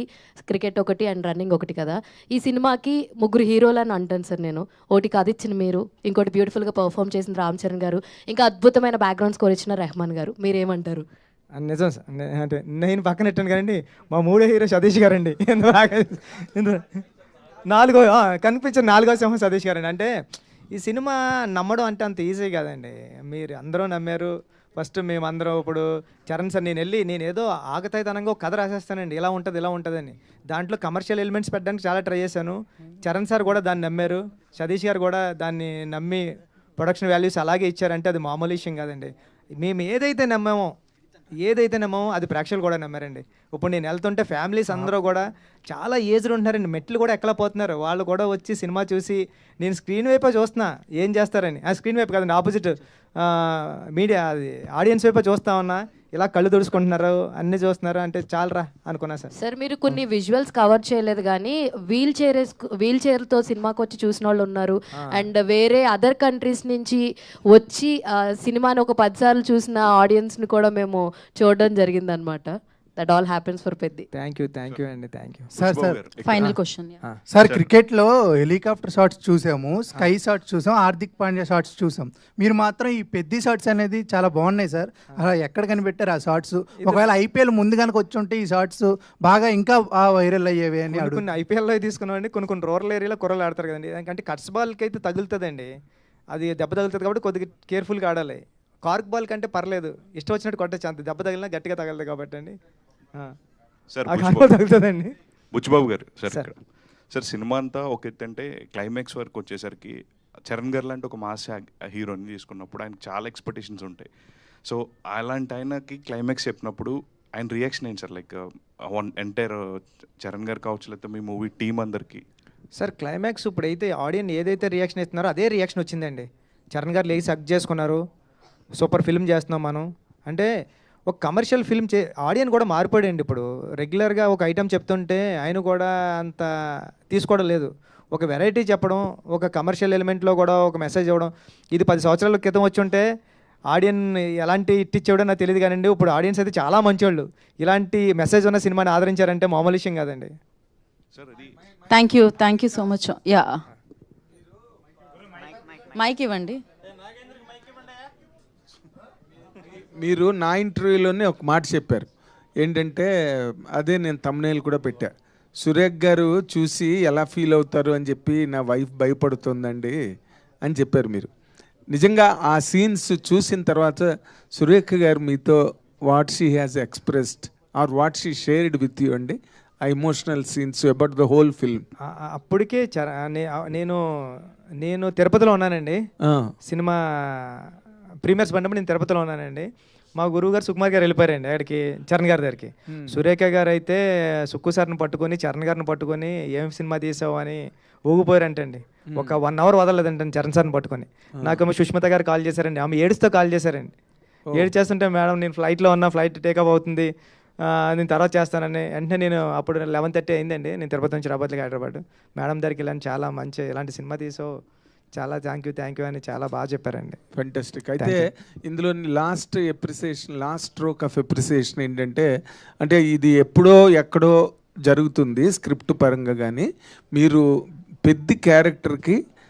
క్రికెట్ ఒకటి అండ్ రన్నింగ్ ఒకటి కదా. ఈ సినిమాకి 3 హీరోలు అని అంటాను సార్ నేను. ఒకటి కథ ఇచ్చిన మీరు, ఇంకోటి బ్యూటిఫుల్గా పర్ఫామ్ చేసిన రామ్ చరణ్ గారు, ఇంకా అద్భుతమైన బ్యాక్గ్రౌండ్ స్కోర్ ఇచ్చిన రెహమాన్ గారు. మీరేమంటారు? నిజం సార్, అంటే నేను పక్కన పెట్టాను కదండి, మా 3వ హీరో సతీష్ గారండి. కనిపించిన 4వ సింహం సతీష్ గారండి. అంటే ఈ సినిమా నమ్మడం అంటే అంత ఈజీ కాదండి. మీరు అందరూ నమ్మారు. ఫస్ట్ మేమందరం ఇప్పుడు చరణ్ సార్ నేను ఏదో ఆగతాయితనంగా ఒక కథ రాసేస్తానండి, ఇలా ఉంటుందని. దాంట్లో కమర్షియల్ ఎలిమెంట్స్ పెట్టడానికి చాలా ట్రై చేశాను. చరణ్ సార్ కూడా దాన్ని నమ్మారు, సతీష్ గారు కూడా దాన్ని నమ్మి ప్రొడక్షన్ వాల్యూస్ అలాగే ఇచ్చారంటే అది మామూలు విషయం కాదండి. మేము ఏదైతే నమ్మామో అది ప్రేక్షకులు కూడా నమ్మారండి. ఇప్పుడు నేను వెళ్తుంటే ఫ్యామిలీస్ అందరూ కూడా చాలా ఏజ్డ్ ఉంటున్నారండి, మెట్లు కూడా ఎక్కలేకపోతున్నారు. వాళ్ళు కూడా వచ్చి సినిమా చూసి నేను స్క్రీన్ వైపే చూస్తున్నా ఏం చేస్తారని, స్క్రీన్ వైపు కదండి, ఆపోజిట్ మీడియా అది ఆడియన్స్ వైపే చూస్తా ఉన్నా, ఇలా కళ్ళు తుడుచుకుంటున్నారు, అన్నీ చూస్తున్నారు అంటే చాలరా అనుకున్నా సార్. సార్ మీరు కొన్ని విజువల్స్ కవర్ చేయలేదు కానీ వీల్ చైర్తో సినిమాకి వచ్చి చూసిన వాళ్ళు ఉన్నారు, అండ్ వేరే అదర్ కంట్రీస్ నుంచి వచ్చి సినిమాని ఒక 10 సార్లు చూసిన ఆడియన్స్ని కూడా మేము చూడడం జరిగిందనమాట. That all happens for Peddi. Thank you అండి, thank you sir. Final question sir, క్రికెట్లో హెలికాప్టర్ షాట్స్ చూసాము, స్కై షాట్స్ చూసాం, హార్దిక్ పాండ్యా షాట్స్ చూసాం. మీరు మాత్రం ఈ పెద్ద షాట్స్ అనేది చాలా బాగున్నాయి సార్. అలా ఎక్కడ కనిపెట్టారు ఆ షాట్స్? ఒకవేళ ఐపీఎల్ ముందు కనుక వచ్చి ఉంటే ఈ షాట్స్ బాగా ఇంకా వైరల్ అయ్యేవి అని. కొన్ని ఐపీఎల్లో తీసుకున్నామండి, కొన్ని రూరల్ ఏరియాలో కుర్రలు ఆడతారు కదండి, ఎందుకంటే కట్స్ బాల్కి అయితే తగులుతుందండి, అది దెబ్బ తగులుతుంది కాబట్టి కొద్దిగా కేర్ఫుల్గా ఆడాలి. కార్క్ బాల్ కంటే పర్లేదు, ఇష్టం వచ్చినట్టు కొట్టచ్చు, అంత దెబ్బ తగిలినా గట్టిగా తగలదు కాబట్టి అండి. సార్ తగులుతుందండి. బుచ్చిబాబు గారు సార్ సినిమా అంతా ఒక ఎత్తు అంటే క్లైమాక్స్ వరకు వచ్చేసరికి చరణ్ గారు లాంటి ఒక మాస్ హీరోని తీసుకున్నప్పుడు ఆయన చాలా ఎక్స్పెక్టేషన్స్ ఉంటాయి. సో అలాంటి ఆయనకి క్లైమాక్స్ చెప్పినప్పుడు ఆయన రియాక్షన్ ఏంటి సార్? లైక్ ఎంటైర్ చరణ్ గారు కావచ్చు, లేకపోతే మీ మూవీ టీం అందరికి సార్ క్లైమాక్స్ ఇప్పుడైతే ఆడియన్ ఏదైతే రియాక్షన్ ఇస్తున్నారో అదే రియాక్షన్ వచ్చిందండి. చరణ్ గారు లేచి హగ్ చేసుకున్నారు, సూపర్ ఫిల్మ్ చేస్తున్నాం మనం అంటే. ఒక కమర్షియల్ ఫిల్మ్ ఆడియన్ కూడా మారిపోయాడండి. ఇప్పుడు రెగ్యులర్గా ఒక ఐటెం చెప్తుంటే ఆయన కూడా అంత తీసుకోవడం లేదు. ఒక వెరైటీ చెప్పడం, ఒక కమర్షియల్ ఎలిమెంట్లో కూడా ఒక మెసేజ్ ఇవ్వడం. ఇది 10 సంవత్సరాల క్రితం వచ్చి ఉంటే ఆడియన్ ఎలాంటి ఇట్టిచ్చేవాడో నాకు తెలియదు కానండి. ఇప్పుడు ఆడియన్స్ అయితే చాలా మంచివాళ్ళు. ఇలాంటి మెసేజ్ ఉన్న సినిమాని ఆదరించారంటే మామూలు విషయం కాదండి. Thank you so much. Yeah, mic ఇవ్వండి. మీరు నా ఇంటర్వ్యూలోనే ఒక మాట చెప్పారు ఏంటంటే, అదే నేను thumbnail కూడా పెట్టా, సురేఖ్ గారు చూసి ఎలా ఫీల్ అవుతారు అని చెప్పి నా వైఫ్ భయపడుతుందండి అని చెప్పారు మీరు. నిజంగా ఆ సీన్స్ చూసిన తర్వాత సురేఖ గారు మీతో what she has expressed are what she shared with you అండి, ఆ emotional scenes about the whole film? అప్పటికే నేను తిరుపతిలో ఉన్నానండి. సినిమా ప్రీమియర్స్ పడినప్పుడు నేను తిరుపతిలో ఉన్నానండి. మా గురువు గారు సుకుమార్ గారు వెళ్ళిపోయారండి అక్కడికి, చరణ్ గారి దగ్గరికి. సురేఖ గారు అయితే సుక్కు సార్ని పట్టుకొని చరణ్ గారిని పట్టుకొని ఏం సినిమా తీసావు అని ఊగిపోయారంటండి. ఒక 1 hour వదలలేదంటండి చరణ్ సార్ని పట్టుకొని. నాకేమో సుష్మిత గారు కాల్ చేశారండి, ఆమె ఏడుస్తూ కాల్ చేశారండి. ఏడ్చేస్తుంటే మేడం నేను ఫ్లైట్లో ఉన్నా, ఫ్లైట్ టేకప్ అవుతుంది, నేను తర్వాత చేస్తానని. వెంటనే నేను అప్పుడు 11:30 అయిందండి, నేను తిరుపతి నుంచి రాబోతులకి హైదరాబాద్. మేడం దగ్గరికి వెళ్ళాను, చాలా మంచి ఇలాంటి సినిమా తీసావు, చాలా థ్యాంక్ యూ అని చాలా బాగా చెప్పారండి. ఫెంటాస్టిక్. అయితే ఇందులో లాస్ట్ స్ట్రోక్ ఆఫ్ ఎప్రిసియేషన్ ఏంటంటే, అంటే ఇది ఎప్పుడో ఎక్కడో జరుగుతుంది స్క్రిప్ట్ పరంగా, కానీ మీరు పెద్ద క్యారెక్టర్కి